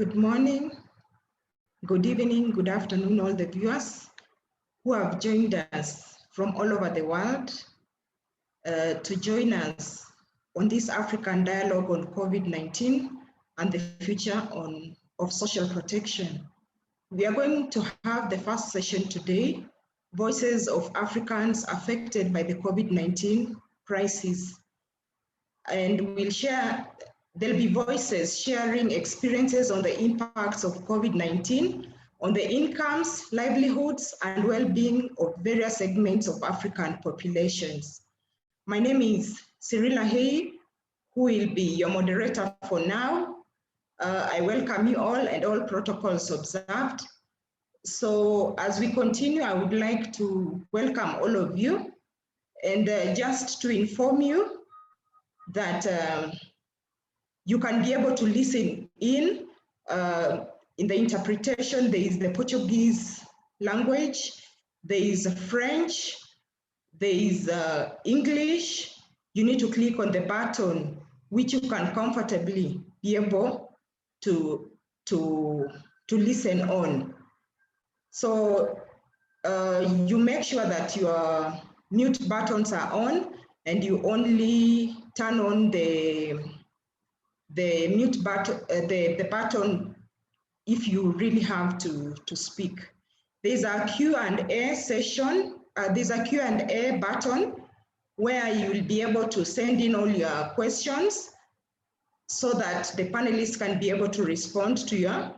Good morning, good evening, good afternoon, all the viewers who have joined us from all over the world to join us on this African dialogue on COVID-19 and the future of social protection. We are going to have the first session today, Voices of Africans Affected by the COVID-19 Crisis. And we'll share, there'll be voices sharing experiences on the impacts of COVID-19 on the incomes, livelihoods, and well-being of various segments of African populations. My name is Cyrilla Hay, who will be your moderator for now. I welcome you all and all protocols observed. So as we continue, I would like to welcome all of you and just to inform you that you can be able to listen in the interpretation. There is the Portuguese language, there is French, there is English. You need to click on the button which you can comfortably be able to listen on. So you make sure that your mute buttons are on and you only turn on the mute button, the button if you really have to speak. There's a Q&A session, there's a Q&A button where you will be able to send in all your questions so that the panelists can be able to respond to your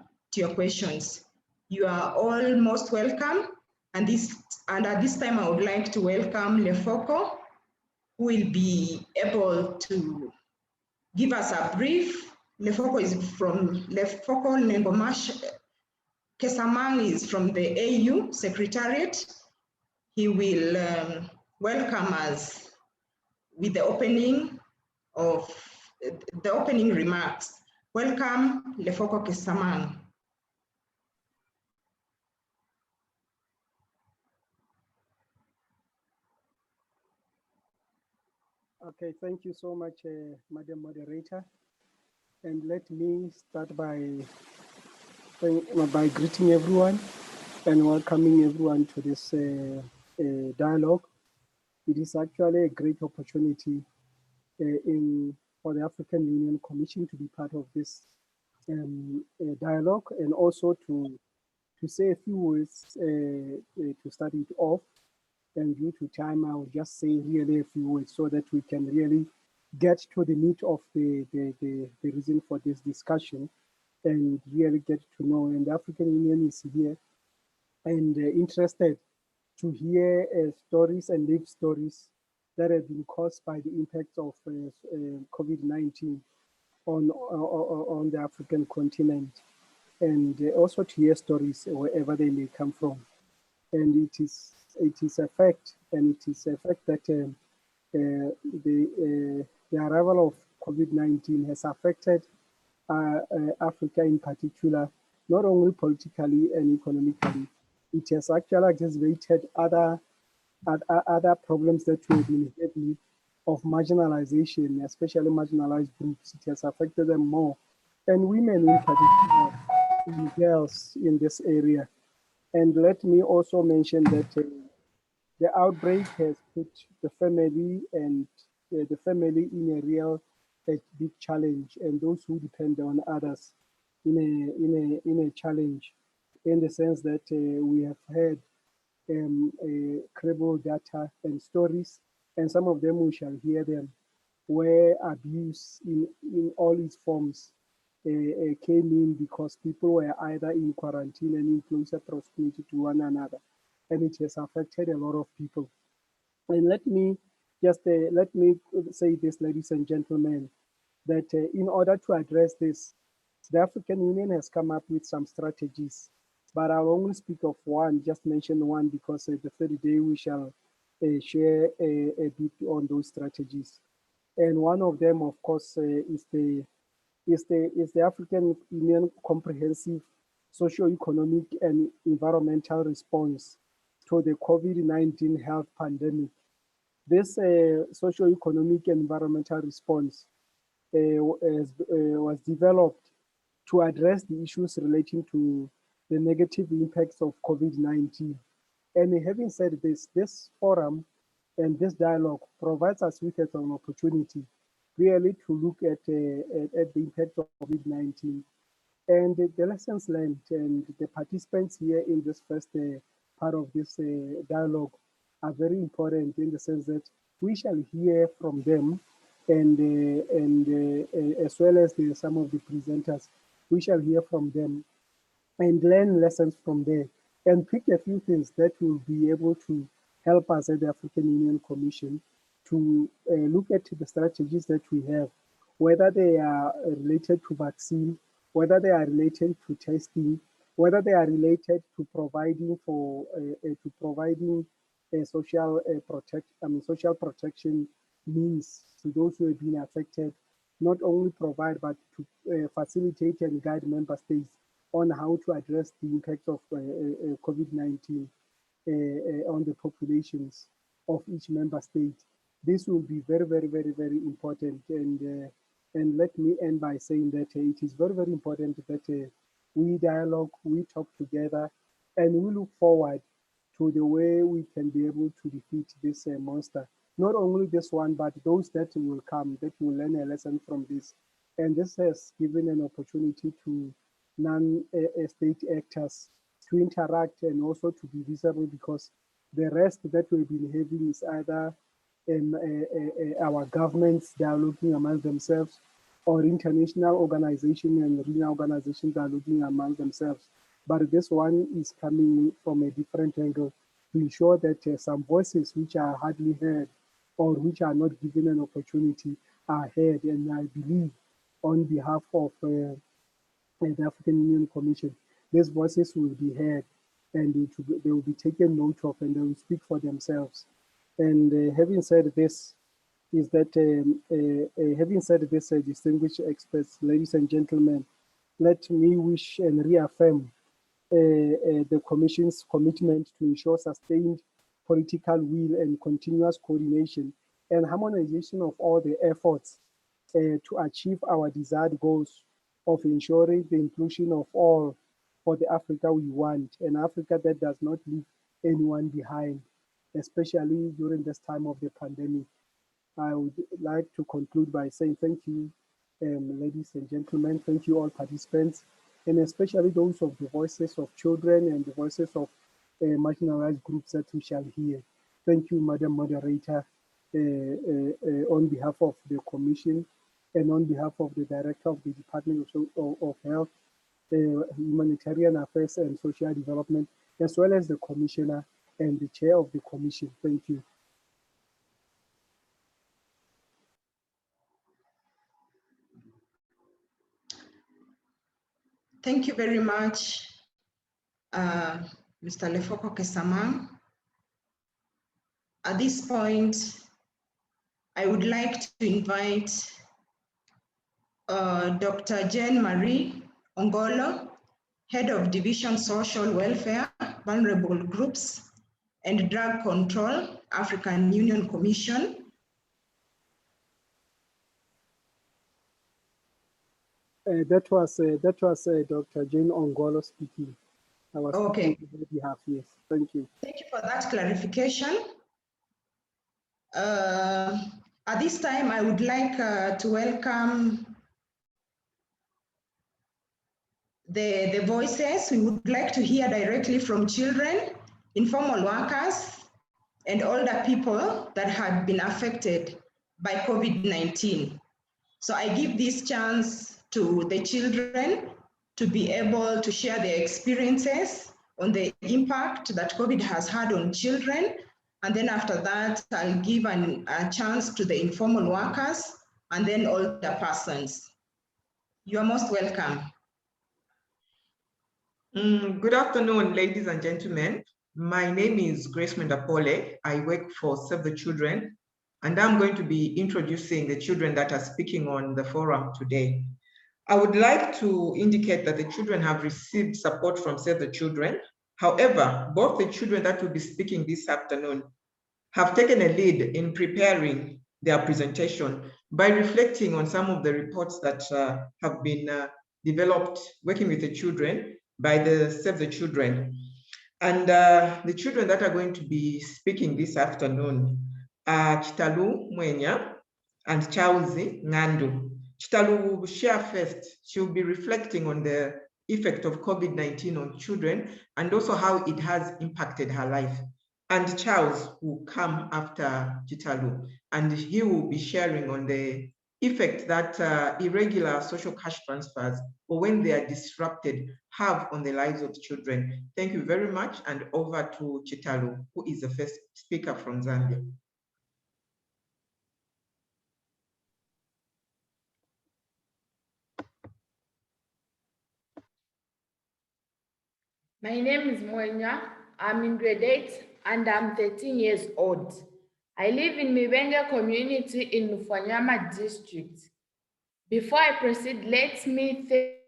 questions. You are all most welcome. And at this time, I would like to welcome Lefoko, who will be able to give us a brief. Lefoko is from Lefoko Nengomash. Kesamang is from the AU Secretariat. He will welcome us with the opening remarks. Welcome, Lefoko Kesamang. Okay, thank you so much, Madam Moderator. And let me start by greeting everyone and welcoming everyone to this dialogue. It is actually a great opportunity for the African Union Commission to be part of this dialogue, and also to say a few words to start it off. And due to time, I will just say really a few words so that we can really get to the meat of the reason for this discussion and really get to know. And the African Union is here and interested to hear stories and live stories that have been caused by the impacts of COVID-19 on the African continent, and also to hear stories wherever they may come from. And it is a fact, and it is a fact that the arrival of COVID-19 has affected Africa in particular, not only politically and economically. It has actually exacerbated other problems that we have been having of marginalization, especially marginalized groups. It has affected them more, and women in particular, and girls in this area. And let me also mention that the outbreak has put the family in a real big challenge, and those who depend on others in a challenge, in the sense that we have heard credible data and stories, and some of them we shall hear them, where abuse in all its forms came in because people were either in quarantine and in closer proximity to one another, and it has affected a lot of people. And let me say this, ladies and gentlemen, that in order to address this, the African Union has come up with some strategies, but I'll only speak of one, just mention one, because the third day we shall share a bit on those strategies. And one of them, of course, is the African Union Comprehensive Socio-Economic and Environmental Response to the COVID-19 health pandemic. This socio-economic and environmental response was developed to address the issues relating to the negative impacts of COVID-19. And having said this, this forum and this dialogue provides us with an opportunity really to look at the impact of COVID-19 and the lessons learned, and the participants here in this first part of this dialogue are very important in the sense that we shall hear from them, and as well as some of the presenters, we shall hear from them and learn lessons from there and pick a few things that will be able to help us at the African Union Commission to look at the strategies that we have, whether they are related to vaccine, whether they are related to testing, whether they are related to providing for social protection means to those who have been affected, not only provide but to facilitate and guide member states on how to address the impact of COVID-19 on the populations of each member state. This will be very, very, very, very important. And let me end by saying that it is very, very important that we dialogue, we talk together, and we look forward to the way we can be able to defeat this monster. Not only this one, but those that will come, that will learn a lesson from this. And this has given an opportunity to non-state actors to interact and also to be visible, because the rest that we've been having is either our governments dialoguing among themselves, or international organizations and regional organizations dialoguing among themselves. But this one is coming from a different angle to ensure that some voices which are hardly heard or which are not given an opportunity are heard. And I believe on behalf of the African Union Commission, these voices will be heard, and they will be taken note of, and they will speak for themselves. And having said this, distinguished experts, ladies and gentlemen, let me wish and reaffirm the Commission's commitment to ensure sustained political will and continuous coordination and harmonization of all the efforts to achieve our desired goals of ensuring the inclusion of all for the Africa we want, an Africa that does not leave anyone behind, especially during this time of the pandemic. I would like to conclude by saying thank you, ladies and gentlemen, thank you all participants, and especially those of the voices of children and the voices of marginalized groups that we shall hear. Thank you, Madam Moderator, on behalf of the Commission and on behalf of the Director of the Department of Health, Humanitarian Affairs and Social Development, as well as the Commissioner and the Chair of the Commission. Thank you. Thank you very much, Mr. Lefoko Kesamang. At this point, I would like to invite Dr. Jane Marie Ongolo, Head of Division Social Welfare, Vulnerable Groups, and Drug Control, African Union Commission. That was Dr. Jane Ongolo speaking. I was okay. On her behalf, yes. Thank you. Thank you for that clarification. At this time, I would like to welcome the voices. We would like to hear directly from children, informal workers, and older people that had been affected by COVID-19. So I give this chance to the children to be able to share their experiences on the impact that COVID has had on children. And then after that, I'll give a chance to the informal workers and then older persons. You are most welcome. Good afternoon, ladies and gentlemen. My name is Grace Mendapole. I work for Save the Children, and I'm going to be introducing the children that are speaking on the forum today. I would like to indicate that the children have received support from Save the Children. However, both the children that will be speaking this afternoon have taken a lead in preparing their presentation by reflecting on some of the reports that have been developed working with the children by the Save the Children. And the children that are going to be speaking this afternoon are Chitalu Mwenya and Chauzi Ngandu. Chitalu will share first. She'll be reflecting on the effect of COVID-19 on children and also how it has impacted her life. And Charles will come after Chitalu, and he will be sharing on the effect that irregular social cash transfers, or when they are disrupted, have on the lives of children. Thank you very much, and over to Chitalu, who is the first speaker from Zambia. My name is Mwenya. I'm in grade 8 and I'm 13 years old. I live in Mibenge community in Mufwanyama district. Before I proceed, let me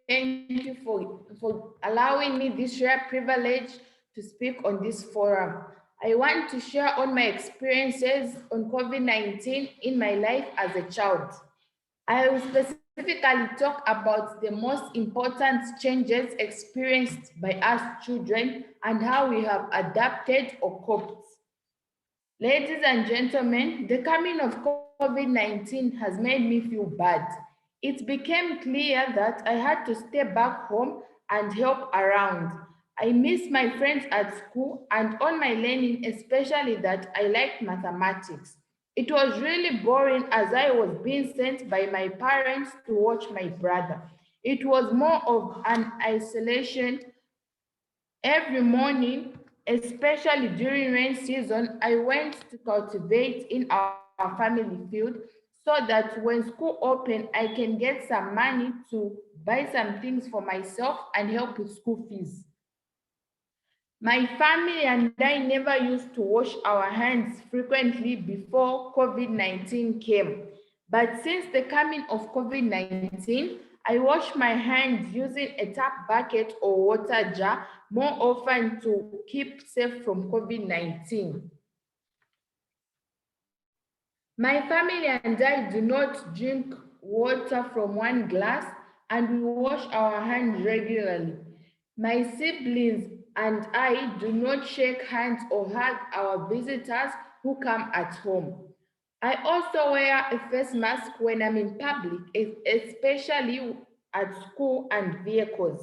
thank you for allowing me this rare privilege to speak on this forum. I want to share on my experiences on COVID-19 in my life as a child. I will specifically talk about the most important changes experienced by us children and how we have adapted or coped. Ladies and gentlemen, the coming of COVID-19 has made me feel bad. It became clear that I had to stay back home and help around. I missed my friends at school and on my learning, especially that I liked mathematics. It was really boring as I was being sent by my parents to watch my brother. It was more of an isolation. Every morning, especially during rain season, I went to cultivate in our family field so that when school opened, I can get some money to buy some things for myself and help with school fees. My family and I never used to wash our hands frequently before COVID-19 came. But since the coming of COVID-19, I wash my hands using a tap bucket or water jar more often to keep safe from COVID-19. My family and I do not drink water from one glass and we wash our hands regularly. My siblings and I do not shake hands or hug our visitors who come at home. I also wear a face mask when I'm in public, especially at school and vehicles.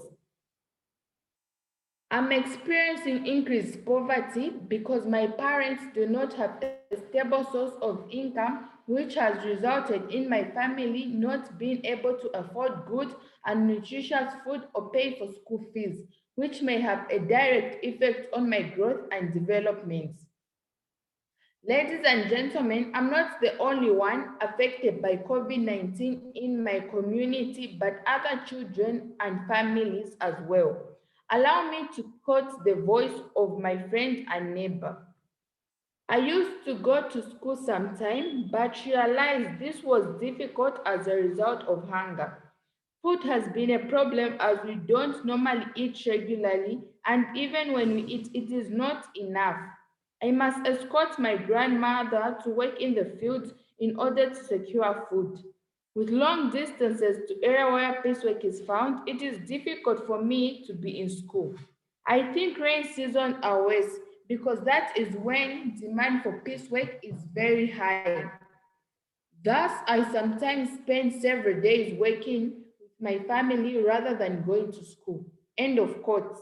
I'm experiencing increased poverty because my parents do not have a stable source of income, which has resulted in my family not being able to afford good and nutritious food or pay for school fees, which may have a direct effect on my growth and development. Ladies and gentlemen, I'm not the only one affected by COVID-19 in my community, but other children and families as well. Allow me to quote the voice of my friend and neighbor. I used to go to school sometime, but realized this was difficult as a result of hunger. Food has been a problem as we don't normally eat regularly, and even when we eat, it is not enough. I must escort my grandmother to work in the field in order to secure food. With long distances to area where piecework is found, it is difficult for me to be in school. I think rain season are worse because that is when demand for piecework is very high. Thus, I sometimes spend several days working with my family rather than going to school. End of quote.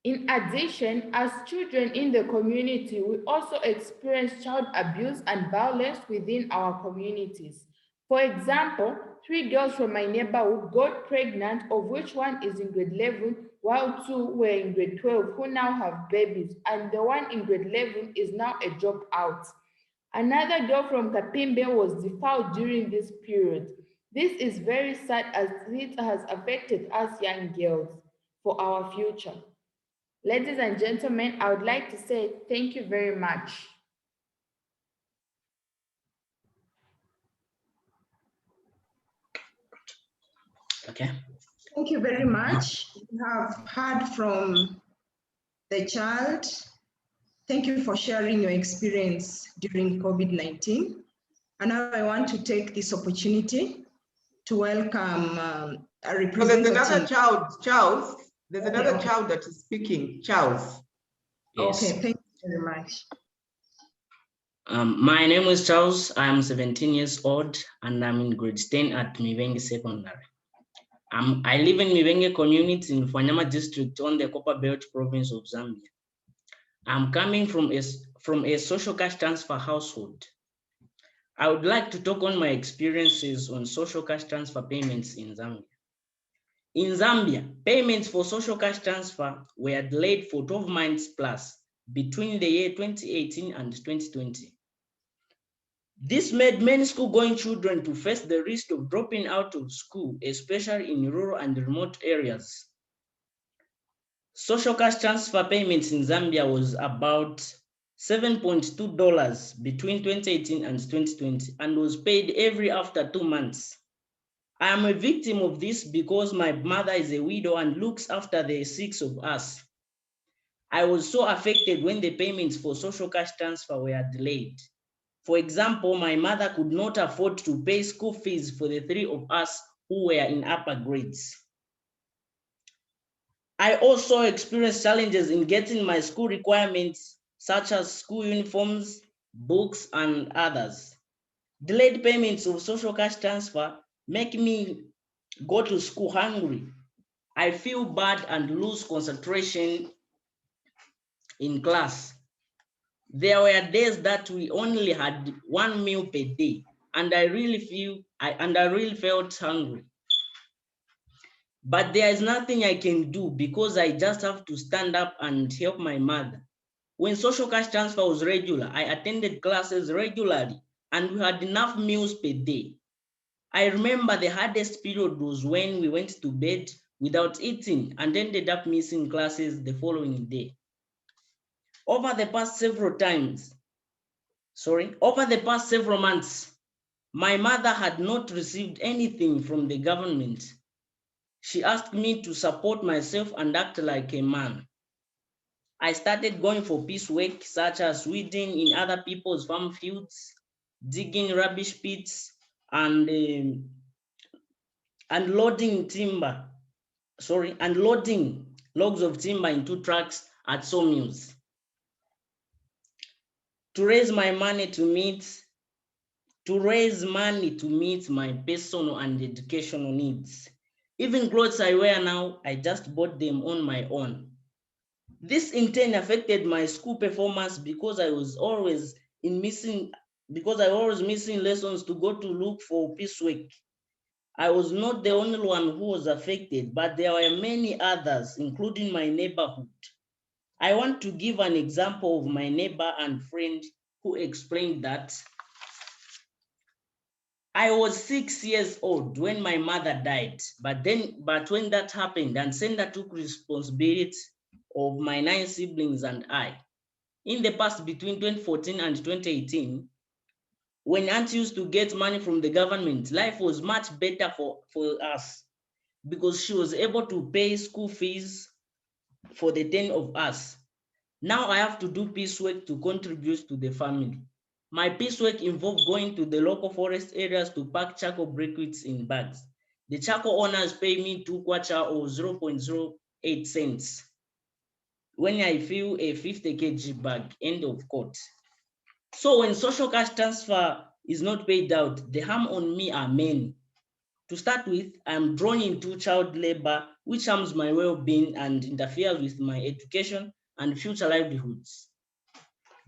In addition, as children in the community, we also experience child abuse and violence within our communities. For example, 3 girls from my neighborhood got pregnant, of which one is in grade 11, while 2 were in grade 12 who now have babies, and the one in grade 11 is now a job out. Another girl from Kapimbe was defiled during this period. This is very sad as it has affected us young girls for our future. Ladies and gentlemen, I would like to say thank you very much. Okay. Thank you very much. We have heard from the child. Thank you for sharing your experience during COVID-19. And now I want to take this opportunity to welcome a So there's representative. another child, Charles. There's Okay, another okay. child that is speaking, Charles. Yes. Okay, thank you very much. My name is Charles. I am 17 years old and I'm in grade 10 at Mivenge Secondary. I live in Mivenge community in Fanyama district on the Copper Belt province of Zambia. I'm coming from a social cash transfer household. I would like to talk on my experiences on social cash transfer payments in Zambia. In Zambia, payments for social cash transfer were delayed for 12 months plus between the year 2018 and 2020. This made many school-going children to face the risk of dropping out of school, especially in rural and remote areas. Social cash transfer payments in Zambia was about $7.2 between 2018 and 2020 and was paid every after 2 months. I am a victim of this because my mother is a widow and looks after the 6 of us. I was so affected when the payments for social cash transfer were delayed. For example, my mother could not afford to pay school fees for the 3 of us who were in upper grades. I also experienced challenges in getting my school requirements, such as school uniforms, books, and others. Delayed payments of social cash transfer make me go to school hungry. I feel bad and lose concentration in class. There were days that we only had 1 meal per day, and I really felt hungry. But there is nothing I can do because I just have to stand up and help my mother. When social cash transfer was regular, I attended classes regularly and we had enough meals per day. I remember the hardest period was when we went to bed without eating and ended up missing classes the following day. Over the past several months, my mother had not received anything from the government. She asked me to support myself and act like a man. I started going for piece work, such as weeding in other people's farm fields, digging rubbish pits, and loading logs of timber into trucks at sawmills. To raise money to meet my personal and educational needs. Even clothes I wear now, I just bought them on my own. This in turn affected my school performance because I was always missing lessons to go to look for piecework. I was not the only one who was affected, but there were many others, including my neighborhood. I want to give an example of my neighbor and friend who explained that I was 6 years old when my mother died, but when that happened and Senda took responsibility of my 9 siblings and I. In the past, between 2014 and 2018, when Aunt used to get money from the government, life was much better for us because she was able to pay school fees for the 10 of us. Now I have to do piecework to contribute to the family. My piecework involved going to the local forest areas to pack charcoal briquettes in bags. The charcoal owners pay me 2 kwacha or 0.08 cents when I fill a 50 kg bag, end of quote. So when social cash transfer is not paid out, the harm on me are many. To start with, I'm drawn into child labor, which harms my well-being and interferes with my education and future livelihoods.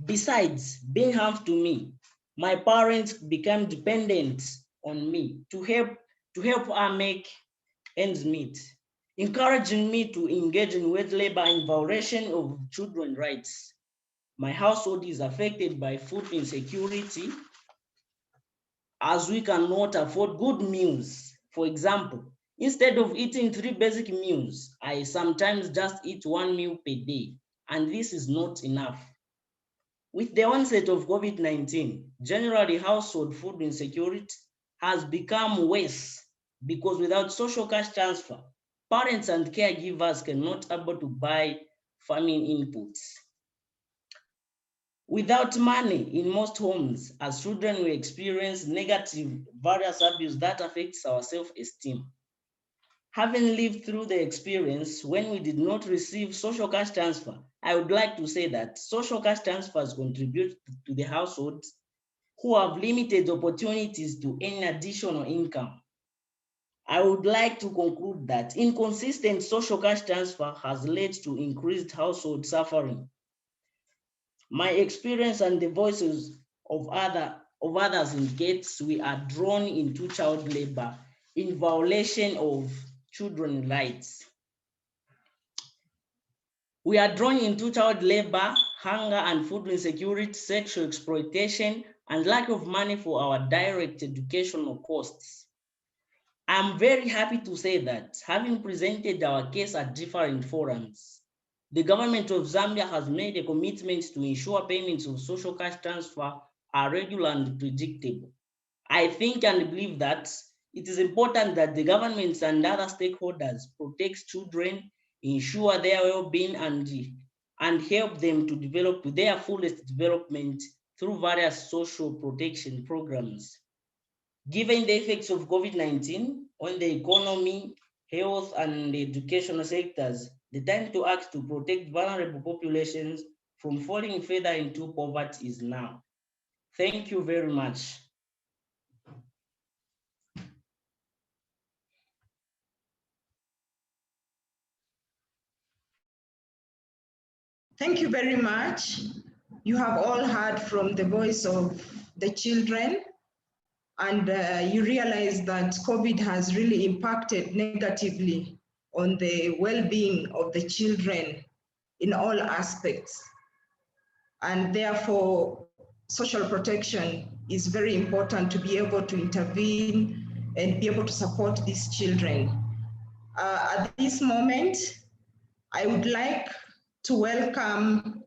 Besides being harmful to me, my parents became dependent on me to help her make ends meet, encouraging me to engage in wage labor in violation of children's rights. My household is affected by food insecurity as we cannot afford good meals. For example, instead of eating 3 basic meals, I sometimes just eat 1 meal per day, and this is not enough. With the onset of COVID-19, generally household food insecurity has become worse because without social cash transfer, parents and caregivers cannot able to buy farming inputs. Without money in most homes, as children, we experience negative various abuse that affects our self-esteem. Having lived through the experience when we did not receive social cash transfer, I would like to say that social cash transfers contribute to the households who have limited opportunities to earn additional income. I would like to conclude that inconsistent social cash transfer has led to increased household suffering. My experience and the voices of others indicates we are drawn into child labor in violation of children's rights. We are drawn into child labor, hunger and food insecurity, sexual exploitation, and lack of money for our direct educational costs. I'm very happy to say that, having presented our case at different forums, the government of Zambia has made a commitment to ensure payments of social cash transfer are regular and predictable. I think and believe that it is important that the governments and other stakeholders protect children, ensure their well-being, and help them to develop to their fullest development through various social protection programs. Given the effects of COVID-19 on the economy, health, and the educational sectors, the time to act to protect vulnerable populations from falling further into poverty is now. Thank you very much. Thank you very much. You have all heard from the voice of the children, and you realize that COVID has really impacted negatively on the well-being of the children in all aspects. And therefore, social protection is very important to be able to intervene and be able to support these children. At this moment, I would like to welcome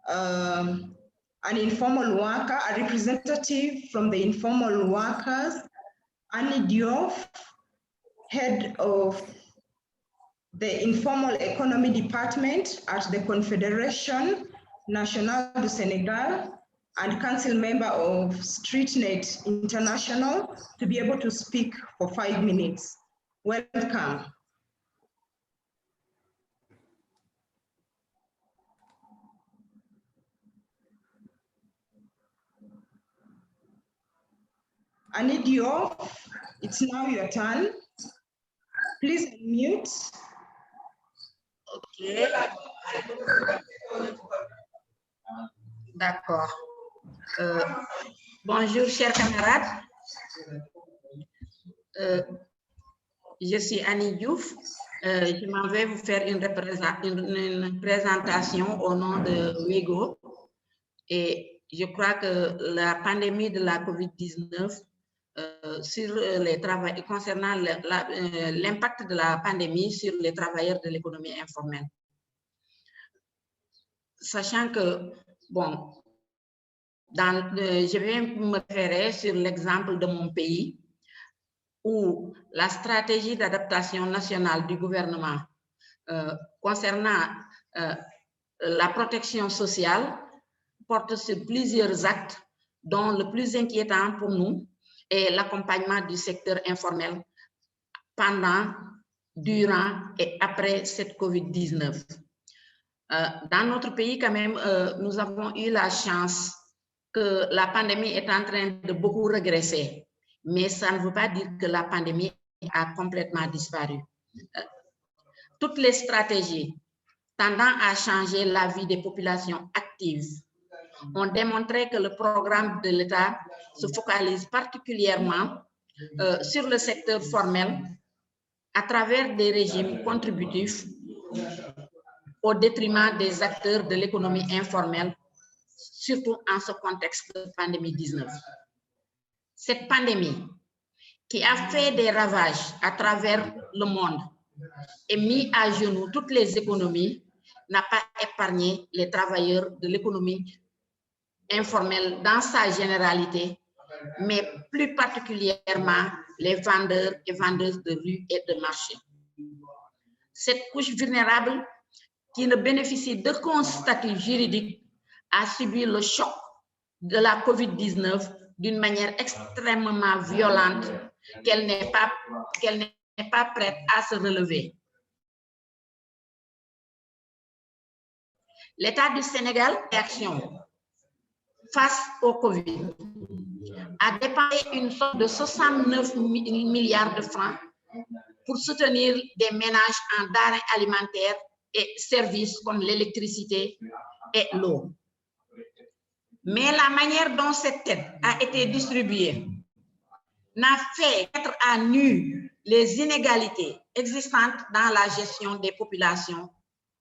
an informal worker, a representative from the informal workers, Diouf, head of the informal economy department at the Confederation, Nationale du Senegal, and council member of StreetNet International, to be able to speak for 5 minutes. Welcome. Diouf, it's now your turn. Please unmute. Ok. D'accord. Bonjour, chers camarades. Je suis Annie Diouf. Je m'en vais vous faire une présentation au nom de WEGO. Et je crois que la pandémie de la COVID-19 sur les travailleurs, concernant l'impact de la pandémie sur les travailleurs de l'économie informelle. Sachant que, bon, je vais me référer sur l'exemple de mon pays, où la stratégie d'adaptation nationale du gouvernement concernant la protection sociale porte sur plusieurs actes, dont le plus inquiétant pour nous est l'accompagnement du secteur informel pendant, durant et après cette COVID-19. Dans notre pays, quand même, nous avons eu la chance que la pandémie est en train de beaucoup régresser, mais ça ne veut pas dire que la pandémie a complètement disparu. Toutes les stratégies tendant à changer la vie des populations actives ont démontré que le programme de l'État se focalise particulièrement sur le secteur formel à travers des régimes contributifs au détriment des acteurs de l'économie informelle, surtout en ce contexte de pandémie 19. Cette pandémie, qui a fait des ravages à travers le monde et mis à genoux toutes les économies, n'a pas épargné les travailleurs de l'économie informelle dans sa généralité, mais plus particulièrement les vendeurs et vendeuses de rue et de marché. Cette couche vulnérable, qui ne bénéficie d'aucun statut juridique, a subi le choc de la COVID-19 d'une manière extrêmement violente qu'elle n'est pas prête à se relever. L'État du Sénégal, réaction face au Covid, a dépensé une somme de 69 milliards de francs pour soutenir des ménages en denrées alimentaires et services comme l'électricité et l'eau. Mais la manière dont cette aide a été distribuée n'a fait mettre à nu les inégalités existantes dans la gestion des populations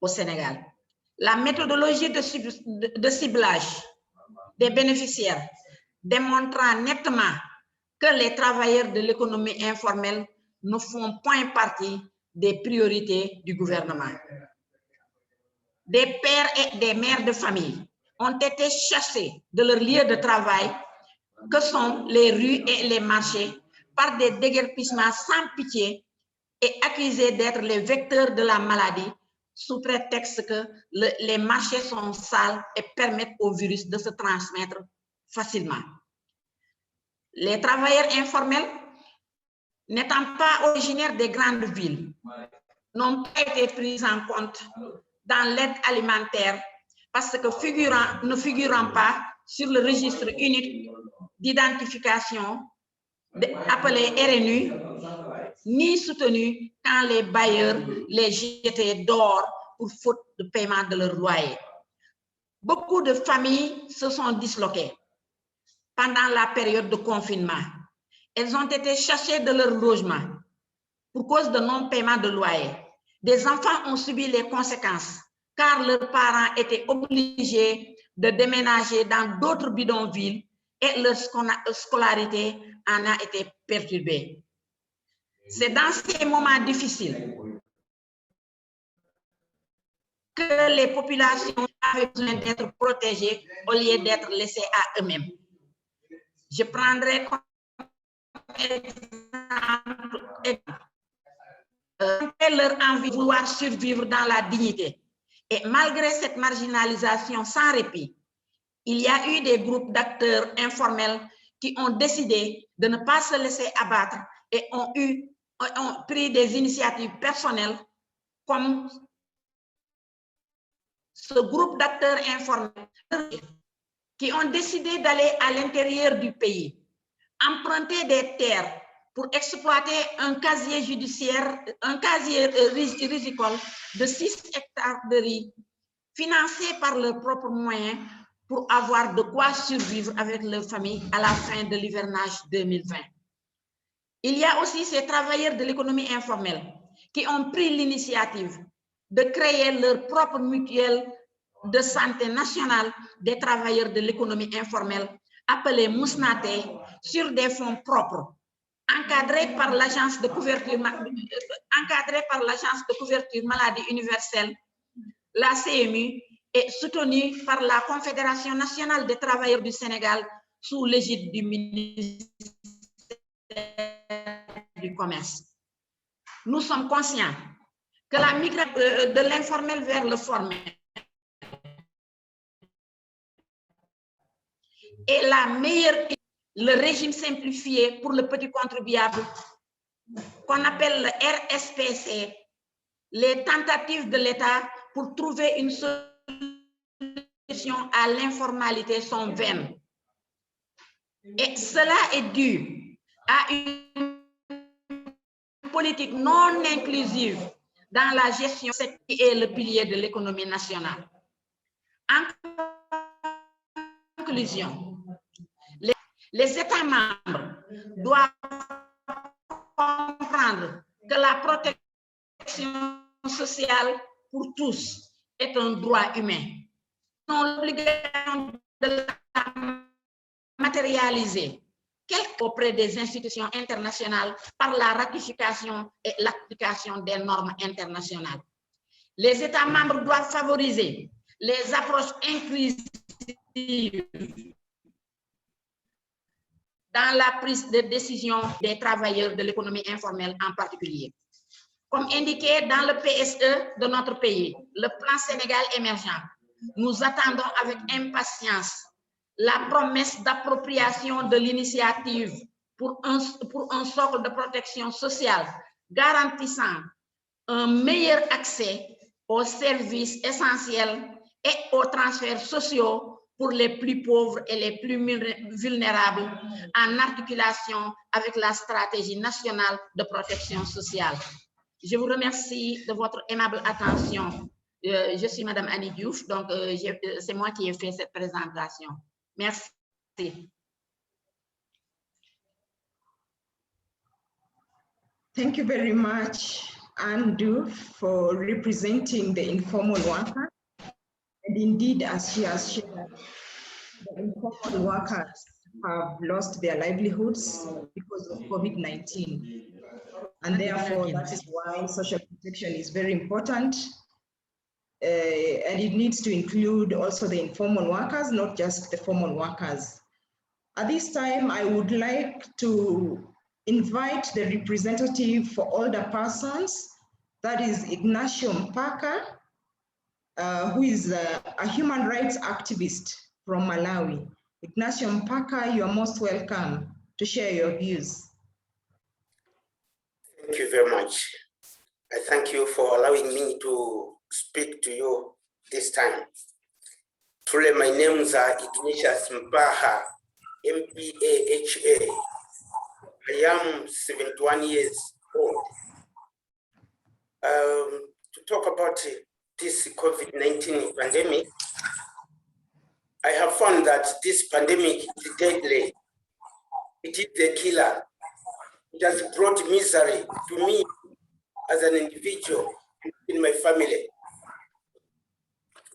au Sénégal. La méthodologie de ciblage des bénéficiaires démontrant nettement que les travailleurs de l'économie informelle ne font point partie des priorités du gouvernement. Des pères et des mères de famille ont été chassés de leur lieu de travail, que sont les rues et les marchés, par des déguerpissements sans pitié et accusés d'être les vecteurs de la maladie sous prétexte que les marchés sont sales et permettent au virus de se transmettre facilement. Les travailleurs informels, n'étant pas originaires des grandes villes, n'ont pas été pris en compte dans l'aide alimentaire parce que ne figurant pas sur le registre unique d'identification appelé RNU, ni soutenus quand les bailleurs les jetaient dehors pour faute de paiement de leur loyer. Beaucoup de familles se sont disloquées pendant la période de confinement. Elles ont été chassées de leur logement pour cause de non-paiement de loyer. Des enfants ont subi les conséquences car leurs parents étaient obligés de déménager dans d'autres bidonvilles et leur scolarité en a été perturbée. C'est dans ces moments difficiles que les populations avaient besoin d'être protégées au lieu d'être laissées à eux-mêmes. Je prendrai comme exemple leur envie de vouloir survivre dans la dignité. Et malgré cette marginalisation sans répit, il y a eu des groupes d'acteurs informels qui ont décidé de ne pas se laisser abattre et ont pris des initiatives personnelles comme ce groupe d'acteurs informels qui ont décidé d'aller à l'intérieur du pays, emprunter des terres pour exploiter un casier judiciaire, un casier risicole de 6 hectares de riz, financé par leurs propres moyens pour avoir de quoi survivre avec leur famille à la fin de l'hivernage 2020. Il y a aussi ces travailleurs de l'économie informelle qui ont pris l'initiative de créer leur propre mutuelle de santé nationale des travailleurs de l'économie informelle, appelée Mousnaté, sur des fonds propres, encadrés par l'Agence de couverture maladie universelle, la CMU, et soutenus par la Confédération nationale des travailleurs du Sénégal sous l'égide du ministère du Commerce. Nous sommes conscients que la migration de l'informel vers le formel est la meilleure, le régime simplifié pour le petit contribuable qu'on appelle le RSPC, les tentatives de l'État pour trouver une solution à l'informalité sont vaines. Et cela est dû à une politique non inclusive dans la gestion qui est le pilier de l'économie nationale. En conclusion, les États membres doivent comprendre que la protection sociale pour tous est un droit humain. Nous avons l'obligation de la matérialiser auprès des institutions internationales par la ratification et l'application des normes internationales. Les États membres doivent favoriser les approches inclusives dans la prise de décision des travailleurs de l'économie informelle en particulier. Comme indiqué dans le PSE de notre pays, le plan Sénégal émergent, Nous attendons avec impatience la promesse d'appropriation de l'initiative pour un socle de protection sociale garantissant un meilleur accès aux services essentiels et aux transferts sociaux pour les plus pauvres et les plus vulnérables en articulation avec la stratégie nationale de protection sociale. Je vous remercie de votre aimable attention. Je suis Madame Annie Diouf, donc c'est moi qui ai fait cette présentation. Merci. Thank you very much, Anne Diouf, for representing the informal worker. And indeed, as she has shared, the informal workers have lost their livelihoods because of COVID-19. And therefore, that is why social protection is very important. And it needs to include also the informal workers, not just the formal workers. At this time, I would like to invite the representative for older persons, that is Ignacio Mpaka, who is a human rights activist from Malawi. Ignacio Mpaka, you are most welcome to share your views. Thank you very much. I thank you for allowing me to speak to you this time. Truly, my names are Ignatius Mpaha, M-P-A-H-A. I am 71 years old. To talk about this COVID-19 pandemic, I have found that this pandemic is deadly. It is a killer. It has brought misery to me as an individual in my family.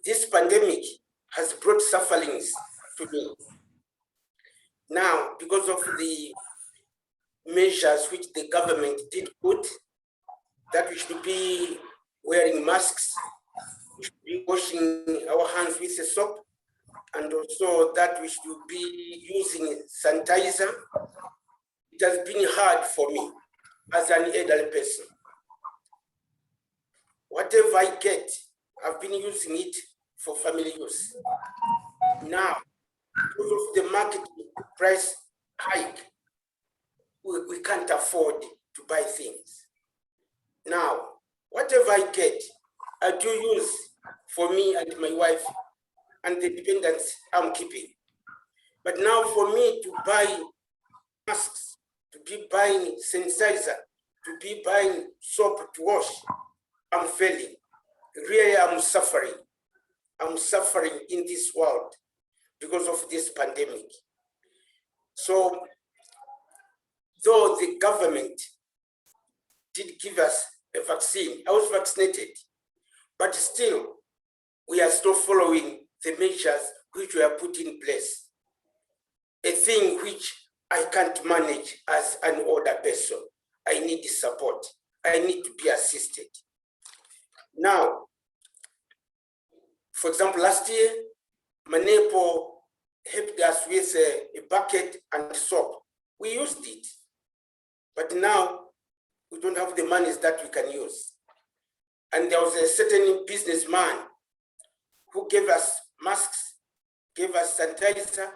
This pandemic has brought sufferings to me. Now, because of the measures which the government did put, that we should be wearing masks, we should be washing our hands with a soap, and also that we should be using sanitizer, it has been hard for me as an elderly person. Whatever I get, I've been using it for family use. Now, because of the market price hike, we can't afford to buy things. Now, whatever I get, I do use for me and my wife and the dependents I'm keeping. But now for me to buy masks, to be buying sanitizer, to be buying soap to wash, I'm failing. Really, I'm suffering. I'm suffering in this world because of this pandemic. So, though the government did give us a vaccine, I was vaccinated, but still, we are still following the measures which were put in place. A thing which I can't manage as an older person. I need support. I need to be assisted. Now, for example, last year, my neighbor helped us with a bucket and soap. We used it, but now we don't have the monies that we can use. And there was a certain businessman who gave us masks, gave us sanitizer,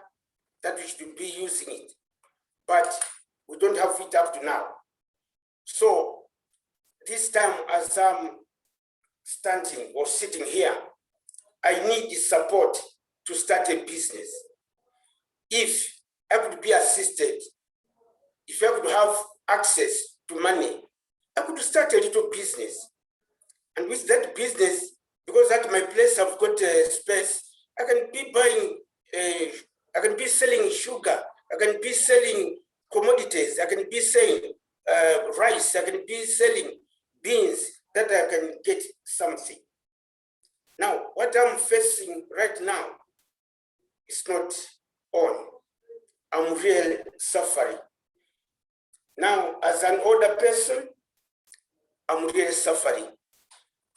that we should be using it. But we don't have it up to now. So this time, as I'm standing or sitting here, I need the support to start a business. If I could be assisted, if I could have access to money, I could start a little business. And with that business, because at my place I've got a space, I can be buying, I can be selling sugar, I can be selling commodities, I can be selling rice, I can be selling beans, that I can get something. Now, what I'm facing right now is not on. I'm really suffering. Now, as an older person, I'm really suffering.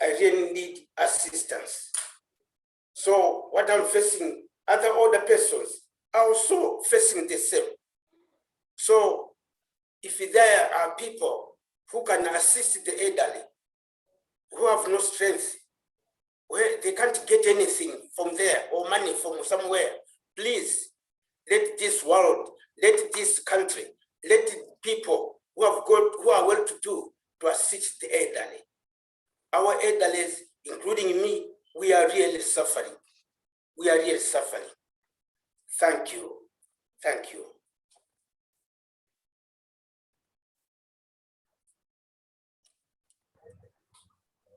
I really need assistance. So what I'm facing, other older persons are also facing the same. So if there are people who can assist the elderly, who have no strength, where they can't get anything from there or money from somewhere. Please, let this world, let this country, let people who are well-to-do to assist the elderly. Our elderly, including me, we are really suffering. We are really suffering. Thank you. Thank you.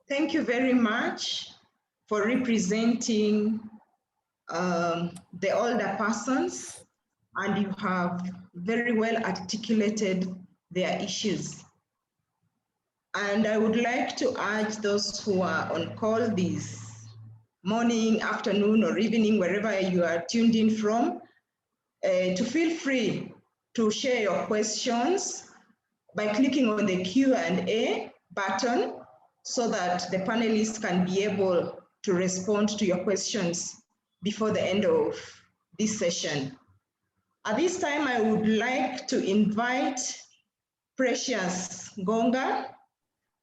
Thank you very much for representing the older persons, and you have very well articulated their issues. And I would like to urge those who are on call this morning, afternoon, or evening, wherever you are tuned in from, to feel free to share your questions by clicking on the Q&A button so that the panelists can be able to respond to your questions before the end of this session. At this time, I would like to invite Precious Gonga,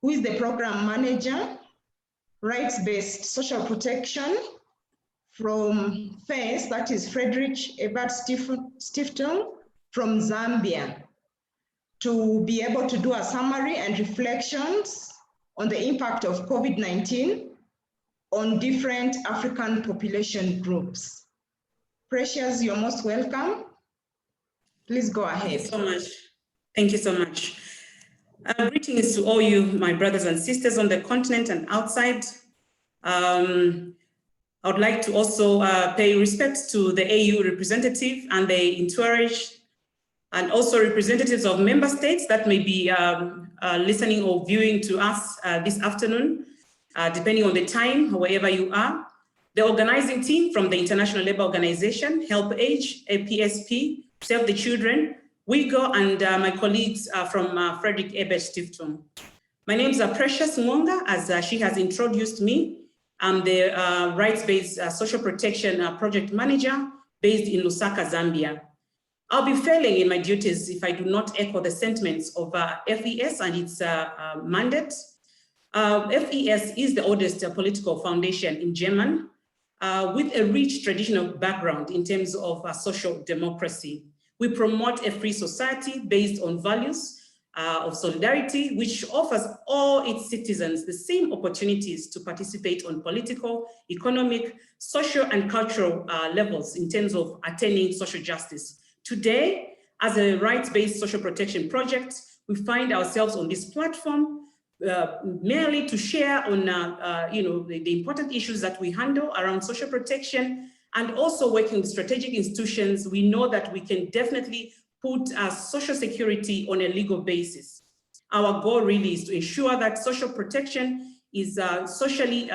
who is the Program Manager, Rights-Based Social Protection from FACE, that is Friedrich Ebert Stiftung from Zambia, to be able to do a summary and reflections on the impact of COVID-19 on different African population groups. Precious, you're most welcome. Please go ahead. Thank you so much. Thank you so much. Greetings to all you, my brothers and sisters on the continent and outside. I would like to also pay respect to the AU representative and the entourage, and also representatives of member states that may be listening or viewing to us this afternoon, depending on the time, wherever you are. The organizing team from the International Labour Organization, Help Age, APSP, Save the Children, WIGO, and my colleagues from Friedrich Ebert Stiftung. My name is Precious Mwonga, as she has introduced me. I'm the rights-based social protection project manager based in Lusaka, Zambia. I'll be failing in my duties if I do not echo the sentiments of FES and its mandate. FES is the oldest political foundation in Germany with a rich traditional background in terms of social democracy. We promote a free society based on values of solidarity, which offers all its citizens the same opportunities to participate on political, economic, social, and cultural levels in terms of attaining social justice. Today, as a rights-based social protection project, we find ourselves on this platform merely to share on the important issues that we handle around social protection, and also working with strategic institutions. We know that we can definitely put social security on a legal basis. Our goal really is to ensure that social protection is socially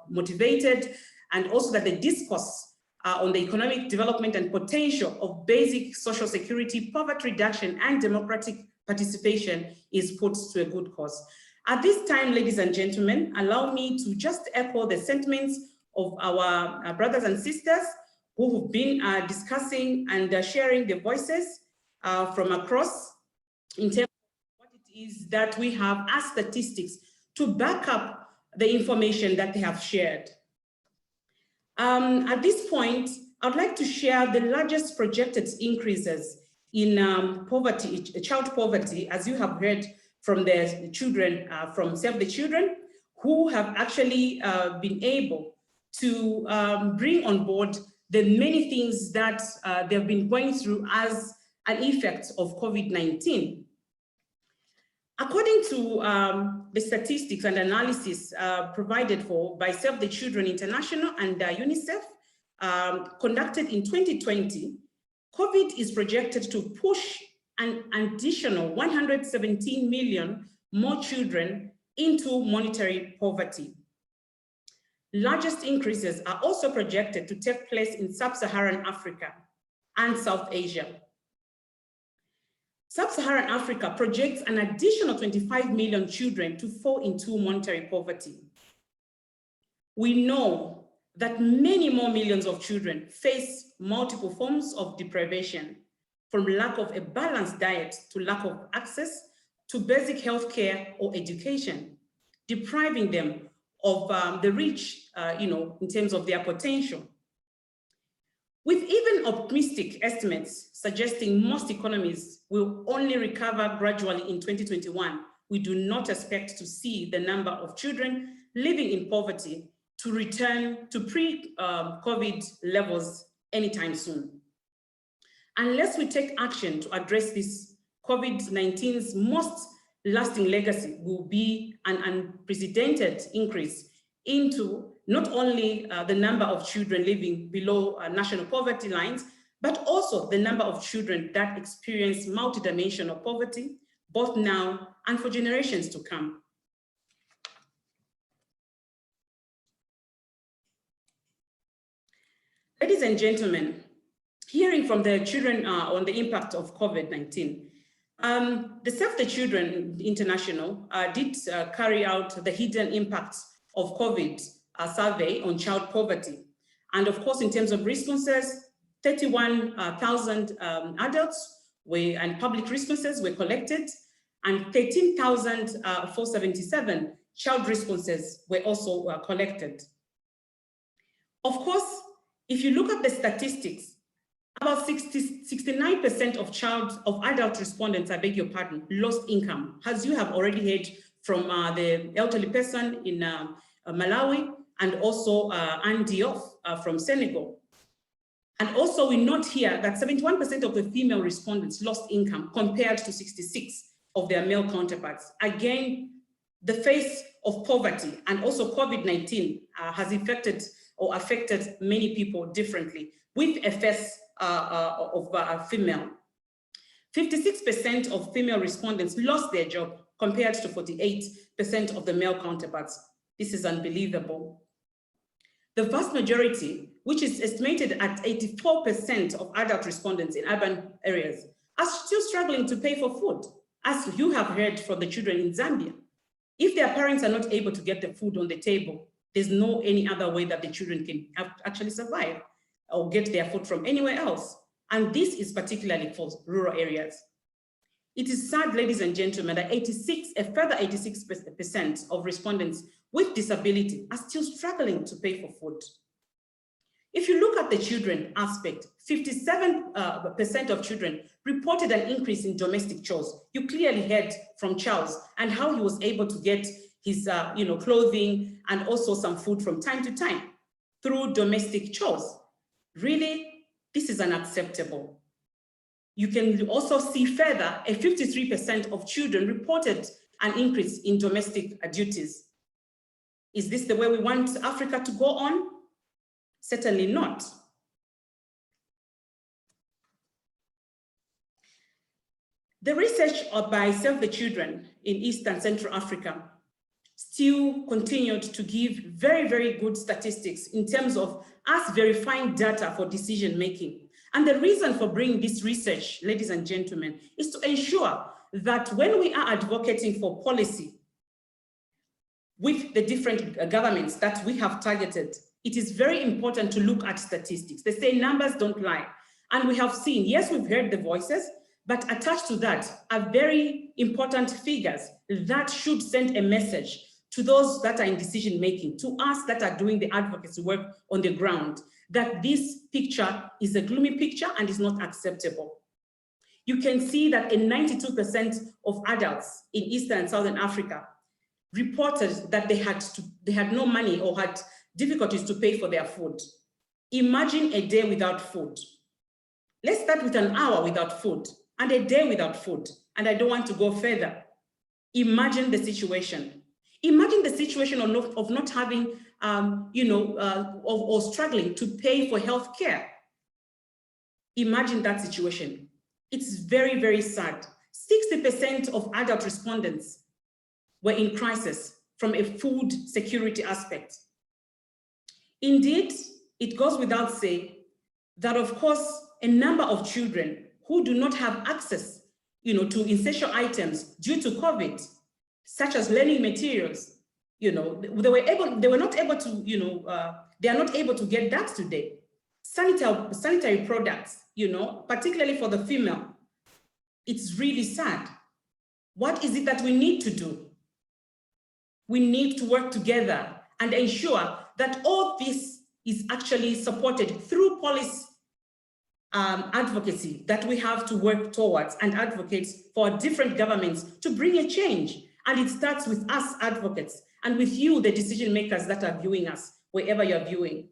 motivated, and also that the discourse on the economic development and potential of basic social security, poverty reduction, and democratic participation is put to a good cause. At this time, ladies and gentlemen, allow me to just echo the sentiments of our brothers and sisters who have been discussing and sharing their voices from across in terms of what it is that we have as statistics to back up the information that they have shared. At this point, I'd like to share the largest projected increases in poverty, child poverty, as you have heard from the children from Save the Children, who have actually been able to bring on board the many things that they've been going through as an effect of COVID-19. According to the statistics and analysis provided for by Save the Children International and UNICEF, conducted in 2020, COVID is projected to push an additional 117 million more children into monetary poverty. Largest increases are also projected to take place in Sub-Saharan Africa and South Asia. Sub-Saharan Africa projects an additional 25 million children to fall into monetary poverty. We know that many more millions of children face multiple forms of deprivation, from lack of a balanced diet to lack of access to basic health care or education, depriving them of the rich, in terms of their potential. With even optimistic estimates suggesting most economies will only recover gradually in 2021, we do not expect to see the number of children living in poverty to return to pre-COVID levels anytime soon. Unless we take action to address this, COVID-19's most lasting legacy will be an unprecedented increase into not only the number of children living below national poverty lines, but also the number of children that experience multidimensional poverty, both now and for generations to come. Ladies and gentlemen, hearing from the children on the impact of COVID-19, the Save the Children International did carry out the hidden impacts of COVID survey on child poverty. And of course, in terms of responses, 31,000 adults and public responses were collected, and 13,477 child responses were also collected. Of course, if you look at the statistics, about 69% of adult respondents, I beg your pardon, lost income, as you have already heard from the elderly person in Malawi, and also Diouf from Senegal. And also we note here that 71% of the female respondents lost income compared to 66% of their male counterparts. Again, the face of poverty and also COVID-19 has affected many people differently, with a face of female. 56% of female respondents lost their job compared to 48% of the male counterparts. This is unbelievable. The vast majority, which is estimated at 84% of adult respondents in urban areas, are still struggling to pay for food, as you have heard from the children in Zambia. If their parents are not able to get the food on the table, there's no any other way that the children can actually survive or get their food from anywhere else. And this is particularly for rural areas. It is sad, ladies and gentlemen, that a further 86% of respondents with disability are still struggling to pay for food. If you look at the children aspect, 57% of children reported an increase in domestic chores. You clearly heard from Charles and how he was able to get his clothing and also some food from time to time through domestic chores. Really, this is unacceptable. You can also see further, a 53% of children reported an increase in domestic duties. Is this the way we want Africa to go on? Certainly not. The research by Save the Children in East and Central Africa still continued to give very, very good statistics in terms of us verifying data for decision making. And the reason for bringing this research, ladies and gentlemen, is to ensure that when we are advocating for policy with the different governments that we have targeted, it is very important to look at statistics. They say numbers don't lie. And we have seen, yes, we've heard the voices, but attached to that are very important figures that should send a message to those that are in decision making, to us that are doing the advocacy work on the ground, that this picture is a gloomy picture and is not acceptable. You can see that 92% of adults in Eastern and Southern Africa reported that they had no money or had difficulties to pay for their food. Imagine a day without food. Let's start with an hour without food and a day without food. And I don't want to go further. Imagine the situation. Imagine the situation of not having, or struggling to pay for healthcare. Imagine that situation. It's very, very sad. 60% of adult respondents were in crisis from a food security aspect. Indeed, it goes without saying that, of course, a number of children who do not have access, to essential items due to COVID, such as learning materials, they are not able to get that today. Sanitary products, particularly for the female, it's really sad. What is it that we need to do? We need to work together and ensure that all this is actually supported through policy advocacy that we have to work towards and advocate for different governments to bring a change. And it starts with us advocates and with you, the decision makers that are viewing us, wherever you're viewing.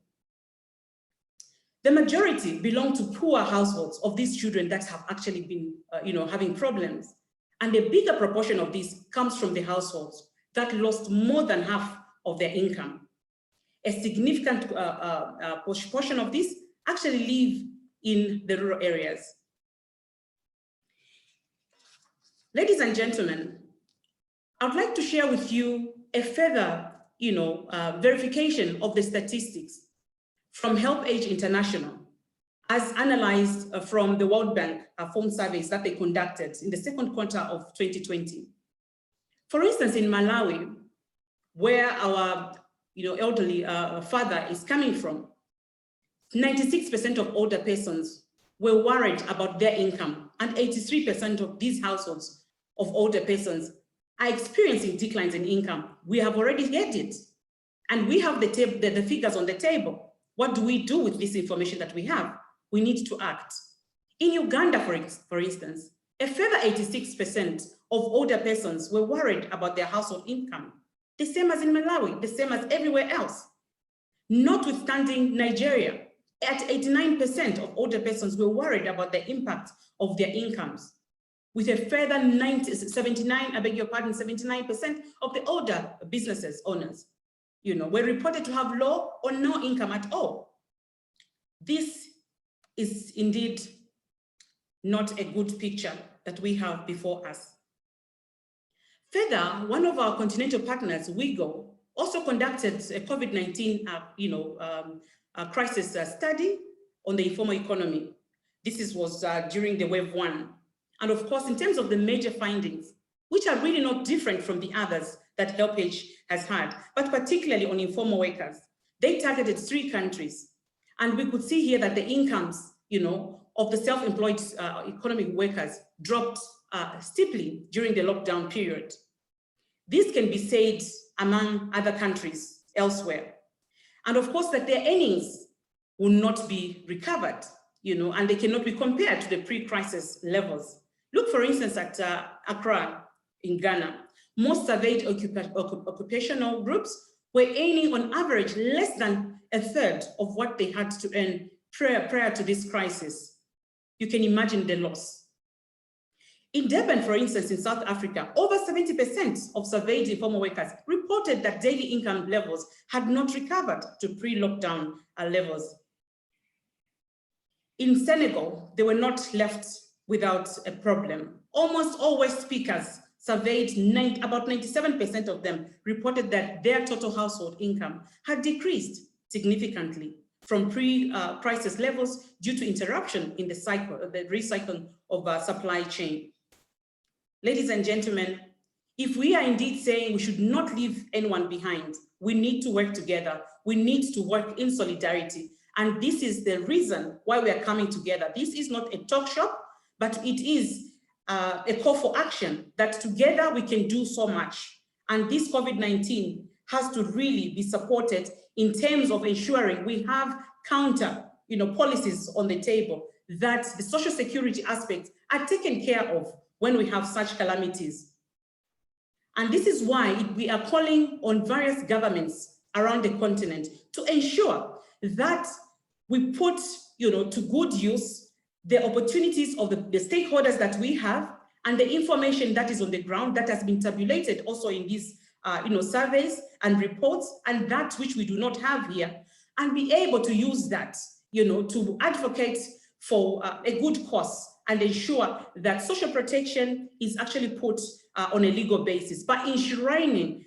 The majority belong to poor households of these children that have actually been having problems. And a bigger proportion of this comes from the households that lost more than half of their income. A significant portion of this actually live in the rural areas. Ladies and gentlemen, I'd like to share with you a further verification of the statistics from HelpAge International, as analyzed from the World Bank phone surveys that they conducted in the second quarter of 2020. For instance, in Malawi, where our elderly father is coming from, 96% of older persons were worried about their income, and 83% of these households of older persons are experiencing declines in income. We have already heard it, and we have the figures on the table. What do we do with this information that we have? We need to act. In Uganda, for instance, a further 86% of older persons were worried about their household income. The same as in Malawi, the same as everywhere else. Notwithstanding Nigeria, at 89% of older persons were worried about the impact of their incomes, with a further 79% of the older businesses owners were reported to have low or no income at all. This is indeed not a good picture that we have before us. Further, one of our continental partners, WIGO, also conducted a COVID-19 crisis study on the informal economy. This was during the wave 1. And of course, in terms of the major findings, which are really not different from the others that HelpAge has had, but particularly on informal workers, they targeted 3 countries. And we could see here that the incomes, of the self-employed economic workers dropped steeply during the lockdown period. This can be said among other countries elsewhere. And of course, that their earnings will not be recovered, and they cannot be compared to the pre-crisis levels. Look, for instance, at Accra in Ghana. Most surveyed occupational groups were earning on average less than a third of what they had to earn prior to this crisis. You can imagine the loss. In Durban, for instance, in South Africa, over 70% of surveyed informal workers reported that daily income levels had not recovered to pre-lockdown levels. In Senegal, they were not left without a problem. Almost all West speakers surveyed, about 97% of them reported that their total household income had decreased significantly from pre-crisis levels due to interruption in the recycling of supply chain. Ladies and gentlemen, if we are indeed saying we should not leave anyone behind, we need to work together. We need to work in solidarity. And this is the reason why we are coming together. This is not a talk shop, but it is a call for action that together we can do so much. And this COVID-19 has to really be supported in terms of ensuring we have counter policies on the table, that the social security aspects are taken care of when we have such calamities. And this is why we are calling on various governments around the continent to ensure that we put to good use the opportunities of the stakeholders that we have and the information that is on the ground that has been tabulated also in these surveys and reports, and that which we do not have here, and be able to use that to advocate for a good cause and ensure that social protection is actually put on a legal basis by enshrining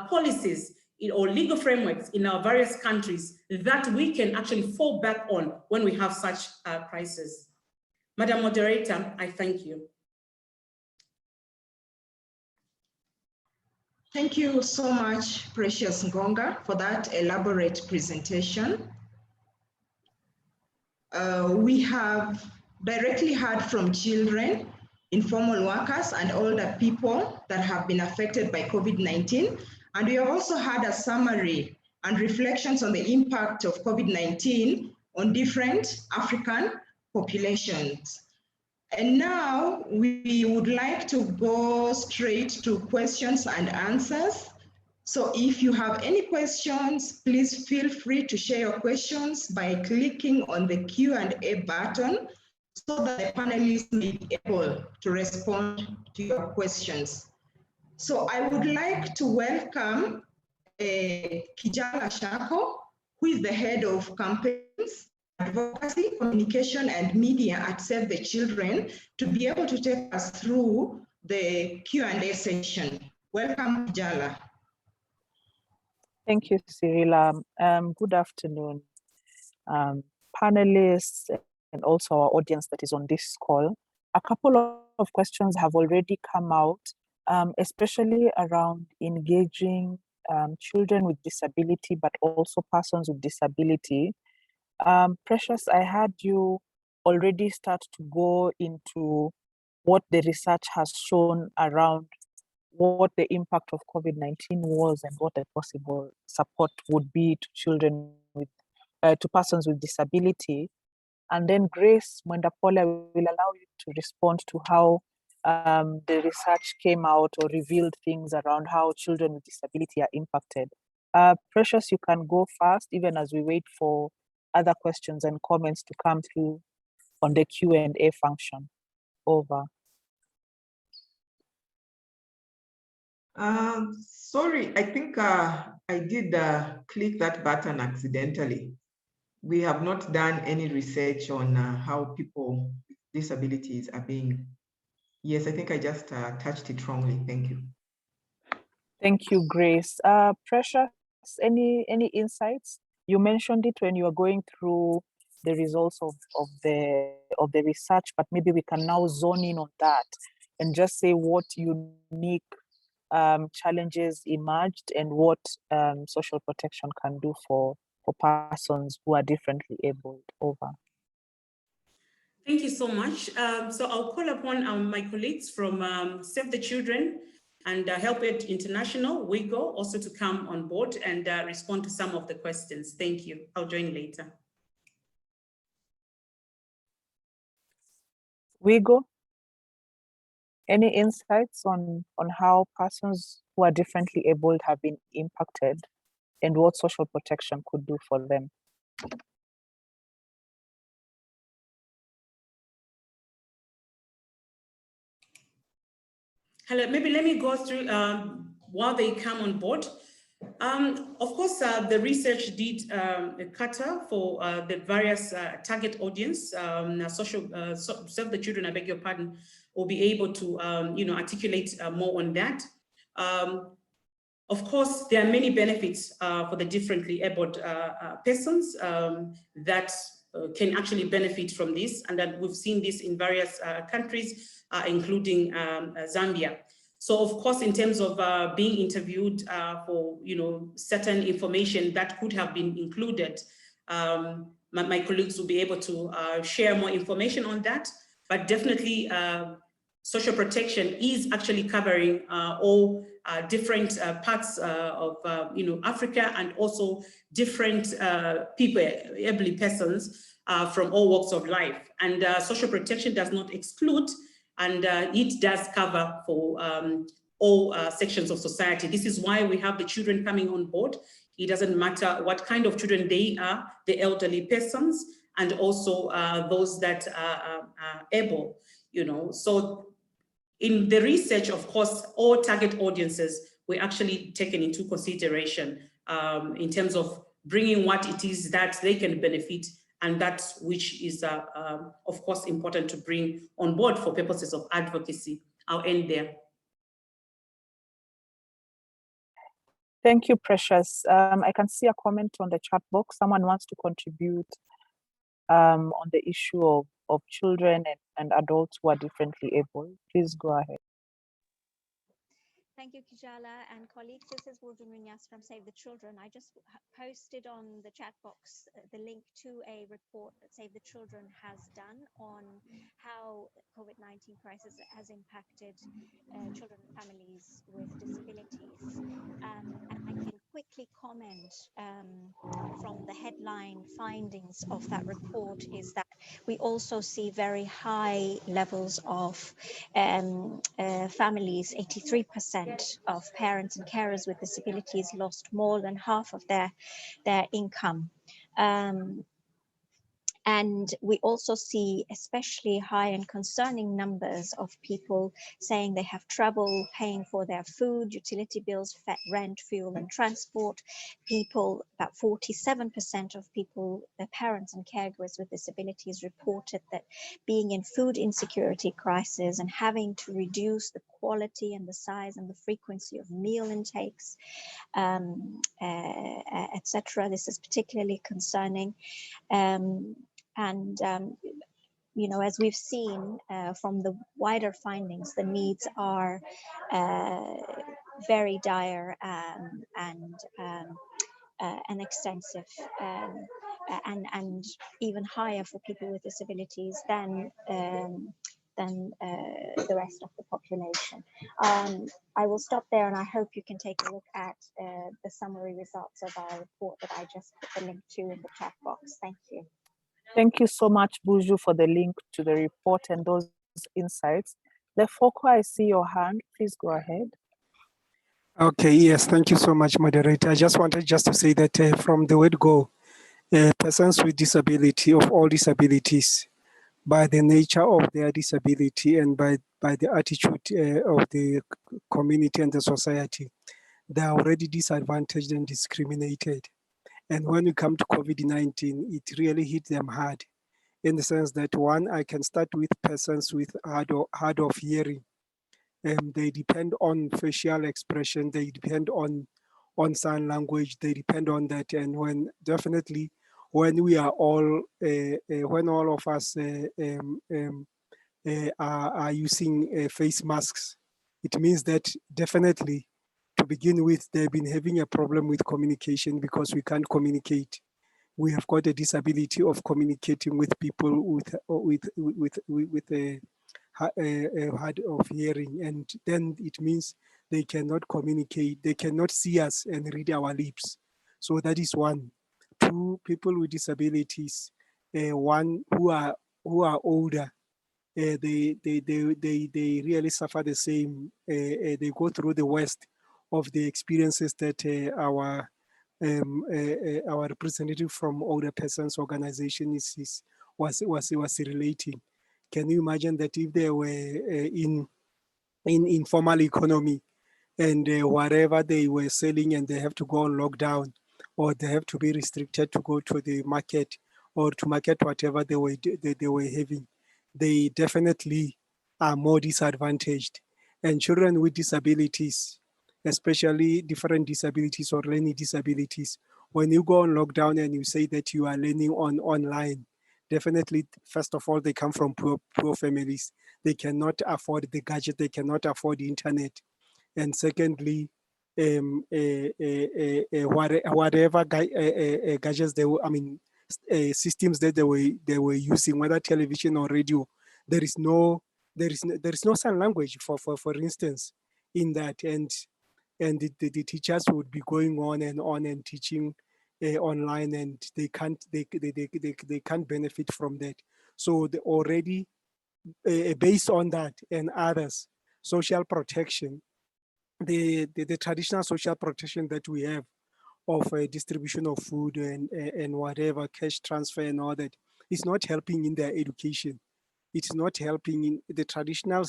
policies or legal frameworks in our various countries that we can actually fall back on when we have such crises. Madam Moderator, I thank you. Thank you so much, Precious Ngonga, for that elaborate presentation. We have directly heard from children, informal workers, and older people that have been affected by COVID-19. And we have also had a summary and reflections on the impact of COVID-19 on different African populations. And now we would like to go straight to questions and answers. So if you have any questions, please feel free to share your questions by clicking on the Q&A button so that the panelists may be able to respond to your questions. So I would like to welcome Kijala Shako, who is the head of campaigns, advocacy, communication, and media at Save the Children, to be able to take us through the Q&A session. Welcome, Kijala. Thank you, Cyrilla. Good afternoon, panelists, and also our audience that is on this call. A couple of questions have already come out, especially around engaging children with disability, but also persons with disability. Precious, I had you already start to go into what the research has shown around what the impact of COVID-19 was and what the possible support would be to children with, to persons with disability. And then Grace Mwendapole will allow you to respond to how the research came out or revealed things around how children with disability are impacted. Precious, you can go first, even as we wait for other questions and comments to come through on the Q&A function. Over. Sorry, I think I did click that button accidentally. We have not done any research on how people with disabilities are being. Yes, I think I just touched it wrongly. Thank you. Thank you, Grace. Precious, any insights? You mentioned it when you were going through the results of the research, but maybe we can now zone in on that and just say what unique challenges emerged and what social protection can do for persons who are differently abled. Over. Thank you so much. So I'll call upon my colleagues from Save the Children and Help Aid International, WIGO, also to come on board and respond to some of the questions. Thank you. I'll join later. WIGO, any insights on how persons who are differently abled have been impacted and what social protection could do for them? Hello, maybe let me go through while they come on board. Of course, the research did a cutoff for the various target audience. Save the Children, I beg your pardon, will be able to articulate more on that. Of course, there are many benefits for the differently abled persons that can actually benefit from this, and that we've seen this in various countries, including Zambia. So, of course, in terms of being interviewed for certain information that could have been included, my colleagues will be able to share more information on that. But definitely, social protection is actually covering all different parts of Africa, and also different people, able persons from all walks of life. And social protection does not exclude, and it does cover for all sections of society. This is why we have the children coming on board. It doesn't matter what kind of children they are, the elderly persons, and also those that are able, So in the research, of course, all target audiences were actually taken into consideration in terms of bringing what it is that they can benefit, and that which is, of course, important to bring on board for purposes of advocacy. I'll end there. Thank you, Precious. I can see a comment on the chat box. Someone wants to contribute on the issue of children and adults who are differently able. Please go ahead. Thank you, Kijala and colleagues. This is Burju Munyas from Save the Children. I just posted on the chat box the link to a report that Save the Children has done on how COVID-19 crisis has impacted children and families with disabilities. And I can quickly comment from the headline findings of that report is that we also see very high levels of families. 83% of parents and carers with disabilities lost more than half of their income. And we also see especially high and concerning numbers of people saying they have trouble paying for their food, utility bills, rent, fuel, and transport. People, about 47% of people, their parents and caregivers with disabilities reported that being in food insecurity crisis and having to reduce the quality and the size and the frequency of meal intakes, etc. This is particularly concerning. You know, as we've seen from the wider findings, the needs are very dire and extensive, and even higher for people with disabilities than the rest of the population. I will stop there, and I hope you can take a look at the summary results of our report that I just put the link to in the chat box. Thank you. Thank you so much, Buju, for the link to the report and those insights. Lefoko, I see your hand. Please go ahead. Okay, yes, thank you so much, moderator. I just wanted to say that from the word go, persons with disability, of all disabilities, by the nature of their disability and by the attitude of the community and the society, they are already disadvantaged and discriminated. And when we come to COVID-19, it really hit them hard, in the sense that, one, I can start with persons with hard of hearing. They depend on facial expression, they depend on sign language, they depend on that. And when we are all, when all of us are using face masks, it means that definitely, to begin with, they've been having a problem with communication because we can't communicate. We have got a disability of communicating with people with a hard of hearing, and then it means they cannot communicate, they cannot see us and read our lips. So that is one. Two, people with disabilities, one who are older, they really suffer the same. They go through the worst of the experiences that our representative from Older Persons Organization was relating. Can you imagine that if they were in informal economy and whatever they were selling and they have to go on lockdown, or they have to be restricted to go to the market or to market whatever they were having, they definitely are more disadvantaged. And children with disabilities, especially different disabilities or learning disabilities, when you go on lockdown and you say that you are learning online, definitely, first of all, they come from poor families. They cannot afford the gadget, they cannot afford the internet. And secondly, whatever gadgets systems that they were using, whether television or radio, there is no sign language for instance in that, and the teachers would be going on and teaching online, and they can't benefit from that. So already based on that and others, social protection, the traditional social protection that we have of distribution of food and whatever, cash transfer and all that, is not helping in their education. It's not helping in the traditional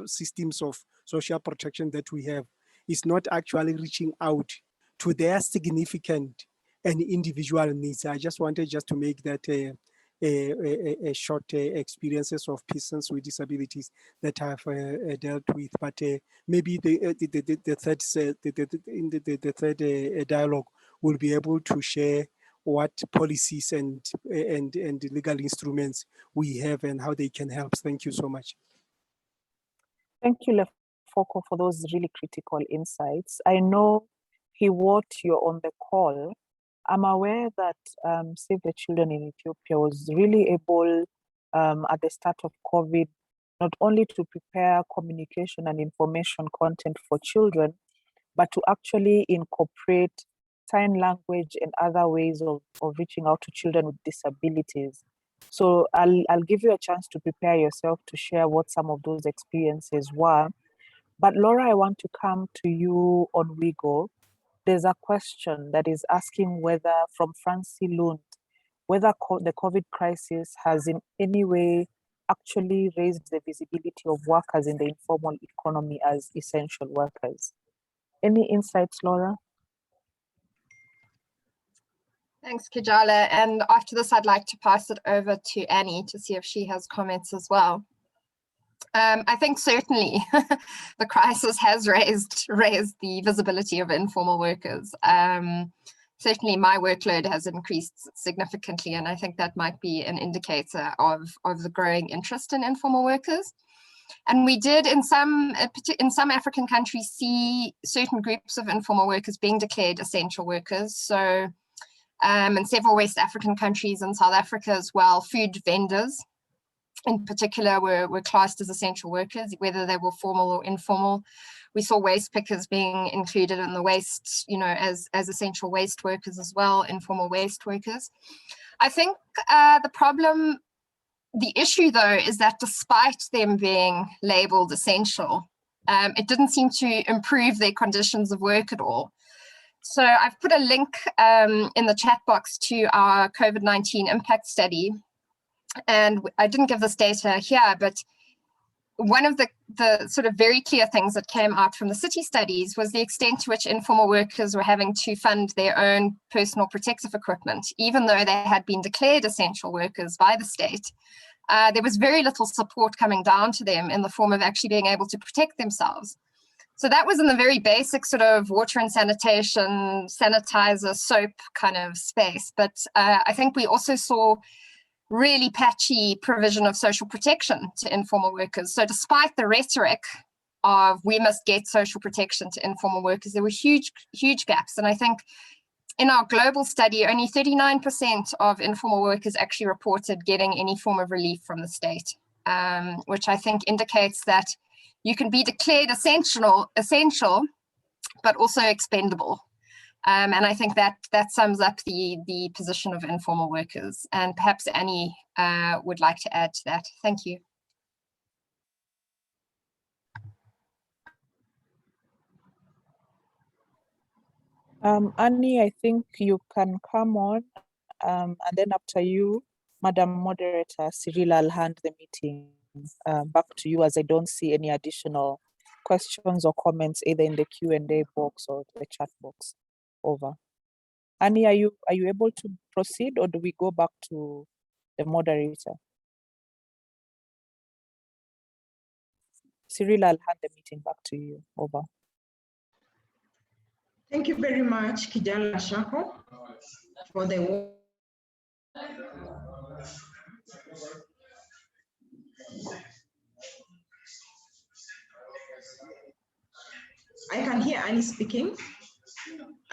systems of social protection that we have. It's not actually reaching out to their significant and individual needs. I just wanted to make that a short experiences of persons with disabilities that I've dealt with. But maybe the third dialogue will be able to share what policies and legal instruments we have and how they can help. Thank you so much. Thank you, Foko, for those really critical insights. I know, Hiwot, you're on the call. I'm aware that Save the Children in Ethiopia was really able at the start of COVID, not only to prepare communication and information content for children, but to actually incorporate sign language and other ways of reaching out to children with disabilities. So I'll give you a chance to prepare yourself to share what some of those experiences were. But Laura, I want to come to you on WeGo. There's a question that is asking whether, from Francie Lund, whether the COVID crisis has in any way actually raised the visibility of workers in the informal economy as essential workers. Any insights, Laura? Thanks, Kijala. And after this, I'd like to pass it over to Annie to see if she has comments as well. I think certainly the crisis has raised the visibility of informal workers. Certainly my workload has increased significantly, and I think that might be an indicator of the growing interest in informal workers. And we did in some African countries see certain groups of informal workers being declared essential workers. So in several West African countries and South Africa as well, food vendors in particular were classed as essential workers, whether they were formal or informal. We saw waste pickers being included in the waste, as essential waste workers as well, informal waste workers. I think the issue though, is that despite them being labeled essential, it didn't seem to improve their conditions of work at all. So I've put a link in the chat box to our COVID-19 impact study. And I didn't give this data here, but one of the sort of very clear things that came out from the city studies was the extent to which informal workers were having to fund their own personal protective equipment, even though they had been declared essential workers by the state. There was very little support coming down to them in the form of actually being able to protect themselves. So that was in the very basic sort of water and sanitation, sanitizer, soap kind of space. But I think we also saw really patchy provision of social protection to informal workers. So despite the rhetoric of we must get social protection to informal workers, there were huge gaps. And I think in our global study, only 39% of informal workers actually reported getting any form of relief from the state, which I think indicates that you can be declared essential, but also expendable. And I think that sums up the position of informal workers. And perhaps Annie would like to add to that. Thank you. Annie, I think you can come on, and then after you, Madam Moderator Cyril, I'll hand the meeting back to you, as I don't see any additional questions or comments either in the Q&A box or the chat box. Over. Annie, are you able to proceed, or do we go back to the moderator? Cyril, I'll hand the meeting back to you. Over. Thank you very much, Kijala Shako, for the work. I can hear Annie speaking.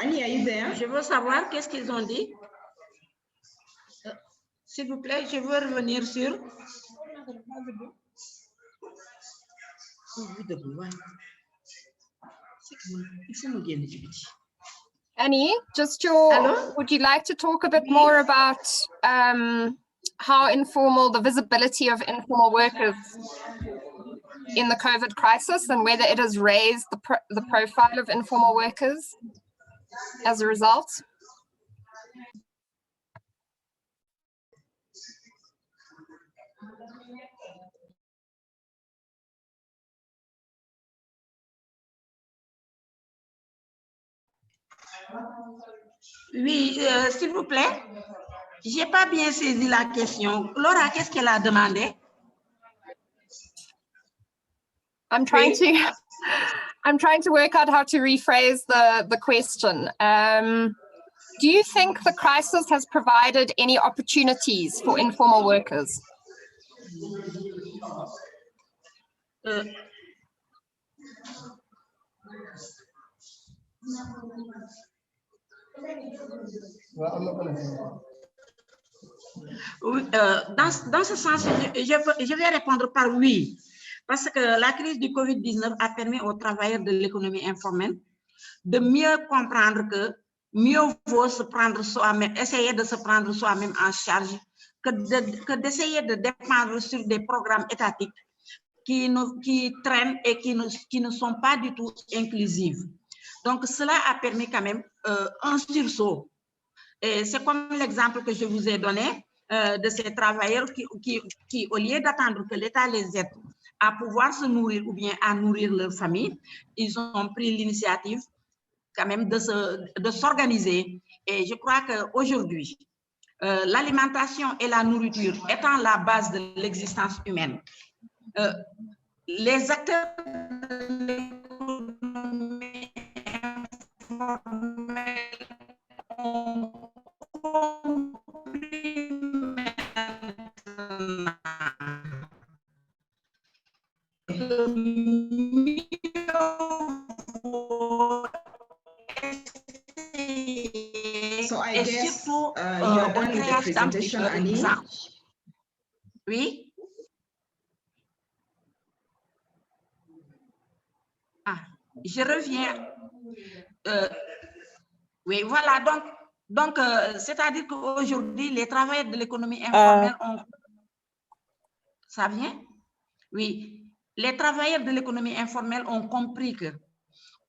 Annie, are you there? Je veux savoir qu'est-ce qu'ils ont dit. S'il vous plaît, je veux revenir sur. Annie, Hello? would you like to talk a bit more about how the visibility of informal workers in the COVID crisis, and whether it has raised the profile of informal workers as a result? Oui, s'il vous plaît. J'ai pas bien saisi la question. Laura, qu'est-ce qu'elle a demandé? I'm trying to work out how to rephrase the question. Do you think the crisis has provided any opportunities for informal workers? Dans ce sens, je vais répondre par oui, parce que la crise du COVID-19 a permis aux travailleurs de l'économie informelle de mieux comprendre que mieux vaut se prendre soi-même, essayer de se prendre soi-même en charge que d'essayer de dépendre sur des programmes étatiques qui traînent et qui ne sont pas du tout inclusifs. Donc, cela a permis quand même un sursaut. Et c'est comme l'exemple que je vous ai donné de ces travailleurs qui, au lieu d'attendre que l'État les aide à pouvoir se nourrir ou bien à nourrir leur famille, ils ont pris l'initiative quand même de s'organiser. Et je crois qu'aujourd'hui, l'alimentation et la nourriture étant la base de l'existence humaine, les acteurs de l'économie informelle ont compris maintenant que mieux vaut So I et guess surtout you are done with the presentation, Annie. Oui. Ah, je reviens. Oui, voilà. Donc c'est-à-dire qu'aujourd'hui, les travailleurs de l'économie informelle ont... Ça vient? Oui. Les travailleurs de l'économie informelle ont compris que,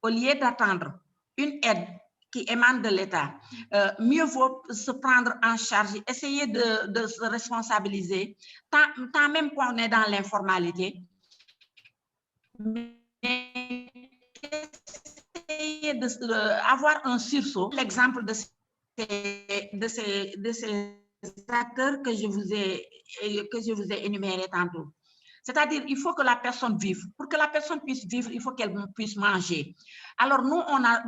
au lieu d'attendre une aide qui émane de l'État, mieux vaut se prendre en charge, essayer de se responsabiliser, tant même qu'on est dans l'informalité, mais essayer d'avoir un sursaut. L'exemple de ces acteurs que je vous ai énumérés tantôt. C'est-à-dire, il faut que la personne vive. Pour que la personne puisse vivre, il faut qu'elle puisse manger. Alors, nous, on a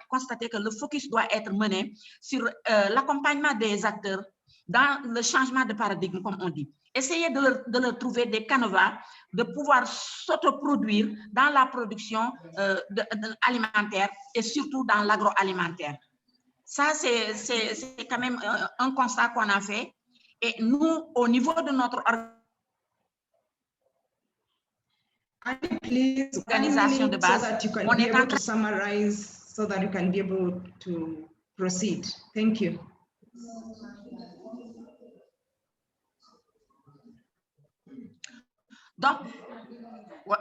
constaté que le focus doit être mené sur l'accompagnement des acteurs dans le changement de paradigme, comme on dit. Essayer de leur trouver des canevas, de pouvoir s'autoproduire dans la production alimentaire et surtout dans l'agroalimentaire. Ça, c'est quand même un constat qu'on a fait. Et nous, au niveau de notre please, organisation de base, so that you can be able to summarize, so that you can be able to proceed. Thank you. Donc,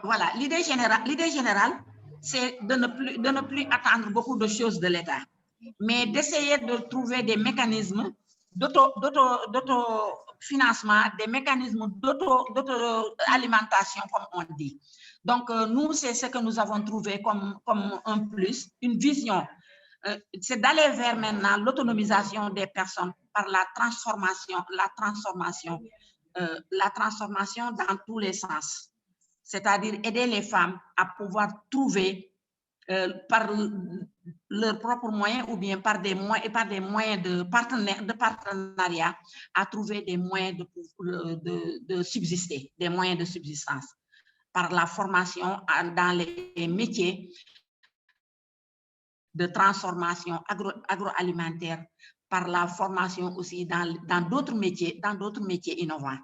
voilà, l'idée générale, c'est de ne plus attendre beaucoup de choses de l'État, mais d'essayer de trouver des mécanismes d'autofinancement, des mécanismes d'auto-alimentation, comme on dit. Donc, nous, c'est ce que nous avons trouvé comme un plus, une vision. C'est d'aller vers maintenant l'autonomisation des personnes par la transformation dans tous les sens. C'est-à-dire aider les femmes à pouvoir trouver par leurs propres moyens ou bien par des moyens de partenariat à trouver des moyens de subsister, des moyens de subsistance par la formation dans les métiers de transformation agroalimentaire, par la formation aussi dans d'autres métiers innovants,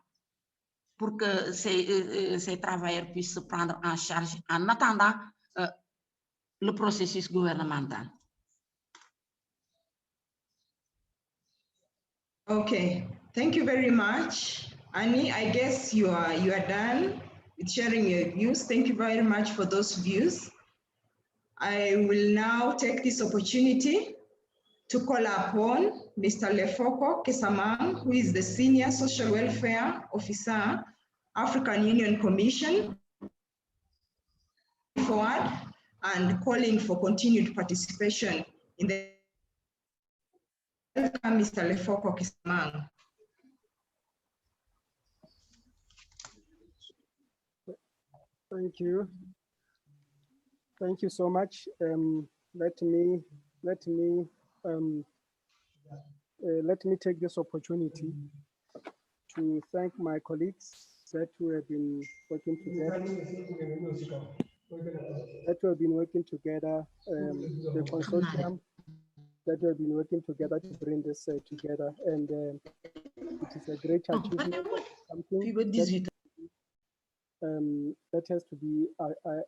pour que ces travailleurs puissent se prendre en charge en attendant le processus gouvernemental. Okay, thank you very much, Annie. I guess you are done with sharing your views. Thank you very much for those views. I will now take this opportunity to call upon Mr. Lefoko Kesamang, who is the Senior Social Welfare Officer, African Union Commission, forward and calling for continued participation in the... Welcome, Mr. Lefoko Kesamang. Thank you. Thank you so much. Let me take this opportunity to thank my colleagues that we have been working together that we've been working together, the consortium that we've been working together to bring this together. And it is a great achievement, something that has to be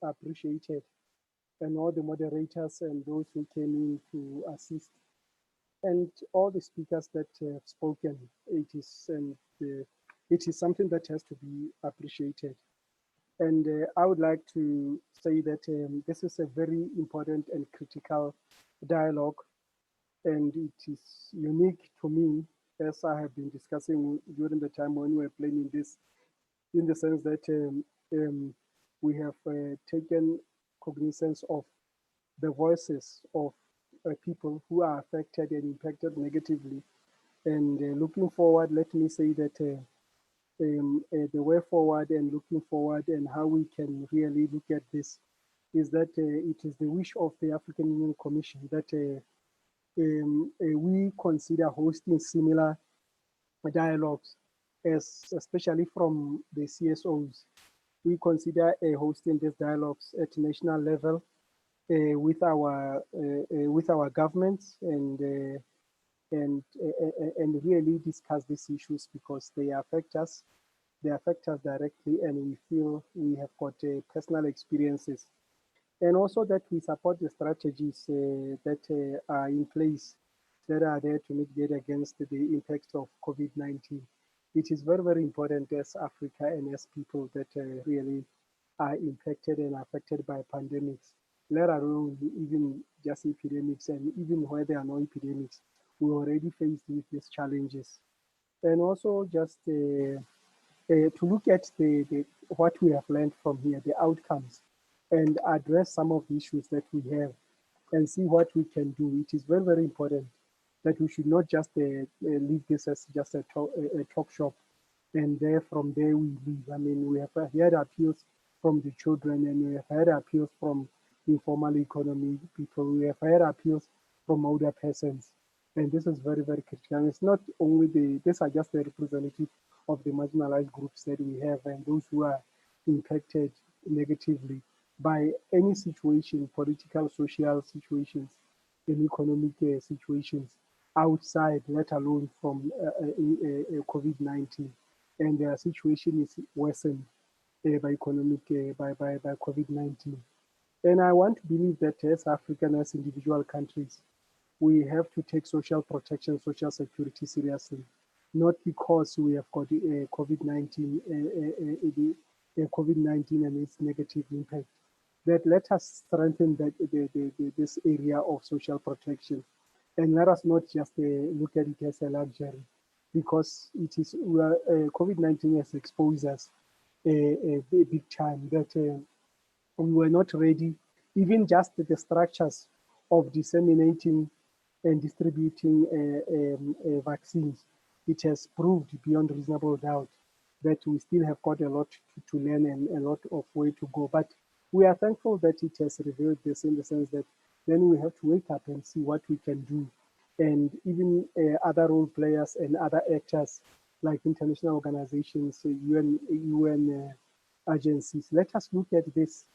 appreciated. And all the moderators and those who came in to assist, and all the speakers that have spoken, it is something that has to be appreciated. And I would like to say that this is a very important and critical dialogue, and it is unique to me, as I have been discussing during the time when we were planning this, in the sense that we have taken cognizance of the voices of people who are affected and impacted negatively. And looking forward, let me say that the way forward and looking forward and how we can really look at this is that it is the wish of the African Union Commission that we consider hosting similar dialogues, especially from the CSOs. We consider hosting these dialogues at national level with our governments and really discuss these issues, because they affect us. They affect us directly, and we feel we have got personal experiences. And also that we support the strategies that are in place that are there to mitigate against the impacts of COVID-19. It is very, very important as Africa and as people that really are impacted and affected by pandemics, let alone even just epidemics, and even where there are no epidemics, we're already faced with these challenges. And also just to look at what we have learned from here, the outcomes, and address some of the issues that we have and see what we can do. It is very, very important that we should not just leave this as just a talk shop, and from there we leave. I mean, we have heard appeals from the children, and we have heard appeals from informal economy people. We have heard appeals from older persons, and this is very, very critical. And it's not only these are just the representative of the marginalized groups that we have, and those who are impacted negatively by any situation, political, social situations, and economic situations outside, let alone from COVID-19. And their situation is worsened by COVID-19. And I want to believe that as African, as individual countries, we have to take social protection, social security seriously, not because we have got COVID-19 and its negative impact. That let us strengthen this area of social protection, and let us not just look at it as a luxury, because it is COVID-19 has exposed us a big time that we were not ready. Even just the structures of disseminating and distributing vaccines, it has proved beyond reasonable doubt that we still have got a lot to learn and a lot of way to go. But we are thankful that it has revealed this, in the sense that then we have to wake up and see what we can do. And even other role players and other actors like international organizations, UN agencies, let us look at this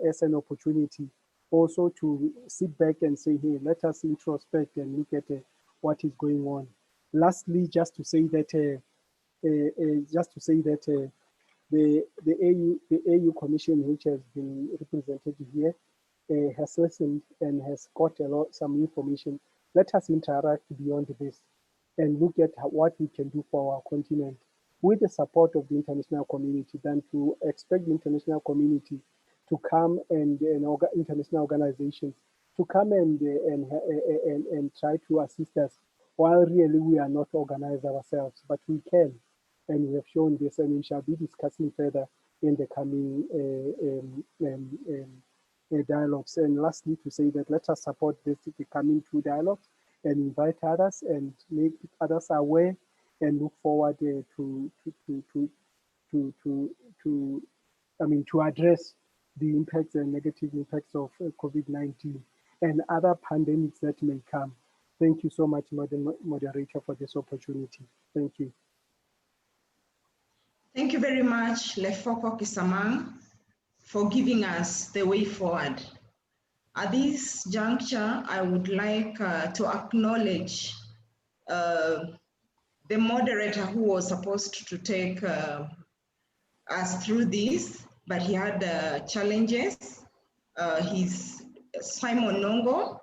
as an opportunity also to sit back and say, hey, let us introspect and look at what is going on. Lastly, just to say that the AU Commission, which has been represented here, has listened and has got some information. Let us interact beyond this and look at what we can do for our continent with the support of the international community, than to expect the international community to come and international organizations to come and try to assist us, while really we are not organized ourselves, but we can. And we have shown this, and we shall be discussing further in the coming dialogues. And lastly, to say that let us support the coming two dialogues and invite others and make others aware, and look forward to address the impacts and negative impacts of COVID-19 and other pandemics that may come. Thank you so much, moderator, for this opportunity. Thank you. Thank you very much, Lefoko Kisamang, for giving us the way forward. At this juncture, I would like to acknowledge the moderator who was supposed to take us through this, but he had challenges. He's Simon Nongo,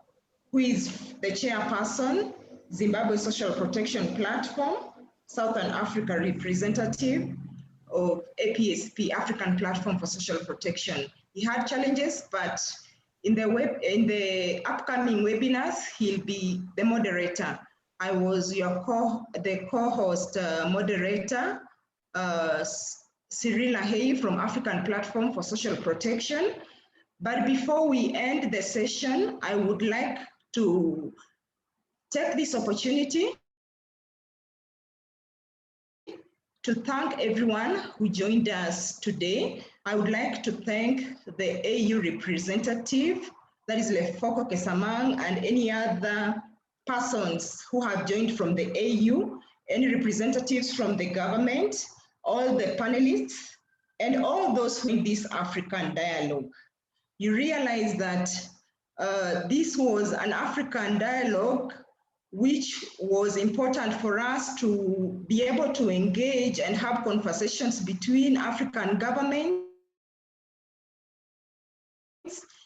who is the chairperson, Zimbabwe Social Protection Platform, Southern Africa representative of APSP, African Platform for Social Protection. He had challenges, but in the upcoming webinars, he'll be the moderator. I was the co-host moderator, Cyril Lahey from African Platform for Social Protection. But before we end the session, I would like to take this opportunity to thank everyone who joined us today. I would like to thank the AU representative, that is Lefoko Kesamang, and any other persons who have joined from the AU, any representatives from the government, all the panelists, and all those who in this African dialogue. You realize that this was an African dialogue which was important for us to be able to engage and have conversations between African governments,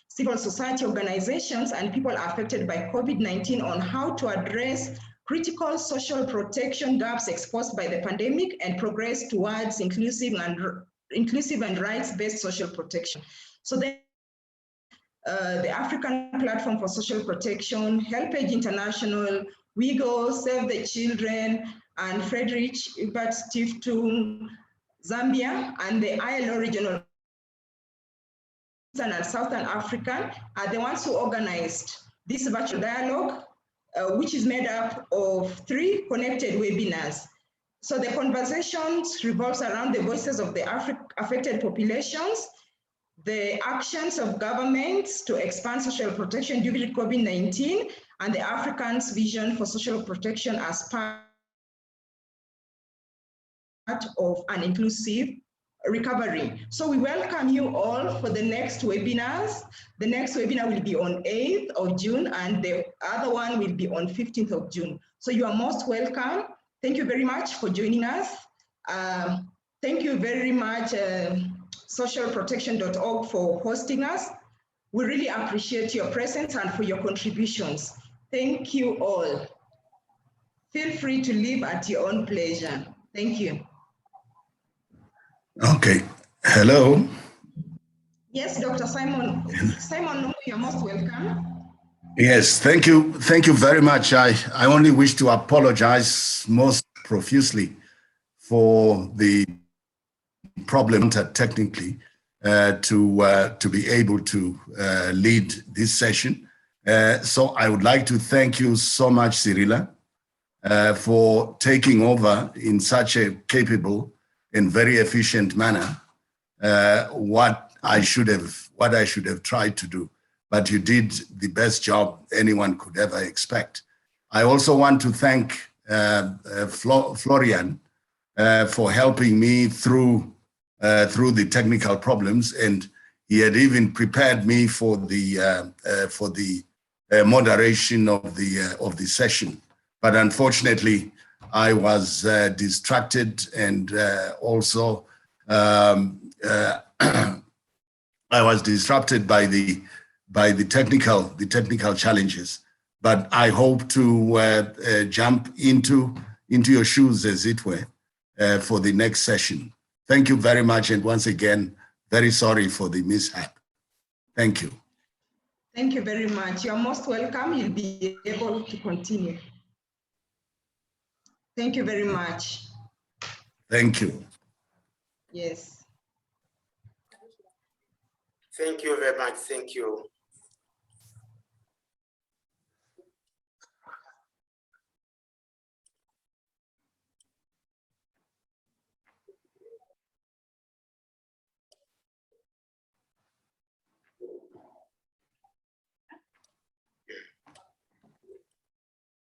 civil society organizations, and people affected by COVID-19 on how to address critical social protection gaps exposed by the pandemic and progress towards inclusive and rights-based social protection. So then, the African Platform for Social Protection, HelpAge International, WIGO, Save the Children, and Friedrich Ebert Stiftung, Zambia, and the ILO Regional and Southern African are the ones who organized this virtual dialogue, which is made up of 3 connected webinars. So the conversations revolves around the voices of the affected populations, the actions of governments to expand social protection during COVID-19, and the Africans' vision for social protection as part of an inclusive recovery. So we welcome you all for the next webinars. The next webinar will be on 8th of June, and the other one will be on 15th of June. So you are most welcome. Thank you very much for joining us. Thank you very much, socialprotection.org, for hosting us. We really appreciate your presence and for your contributions. Thank you all. Feel free to leave at your own pleasure. Thank you. Okay. Hello. Yes, Dr. Simon. Simon, you're most welcome. Yes, thank you. Thank you very much. I only wish to apologize most profusely for the problem technically to be able to lead this session. So I would like to thank you so much, Cyrilla, for taking over in such a capable and very efficient manner what I should have tried to do. But you did the best job anyone could ever expect. I also want to thank Florian for helping me through the technical problems, and he had even prepared me for the moderation of the session. But unfortunately, I was distracted, and also I was disrupted by the technical challenges. But I hope to jump into your shoes, as it were, for the next session. Thank you very much, and once again, very sorry for the mishap. Thank you. Thank you very much. You're most welcome. You'll be able to continue. Thank you very much. Thank you. Yes. Thank you very much. Thank you.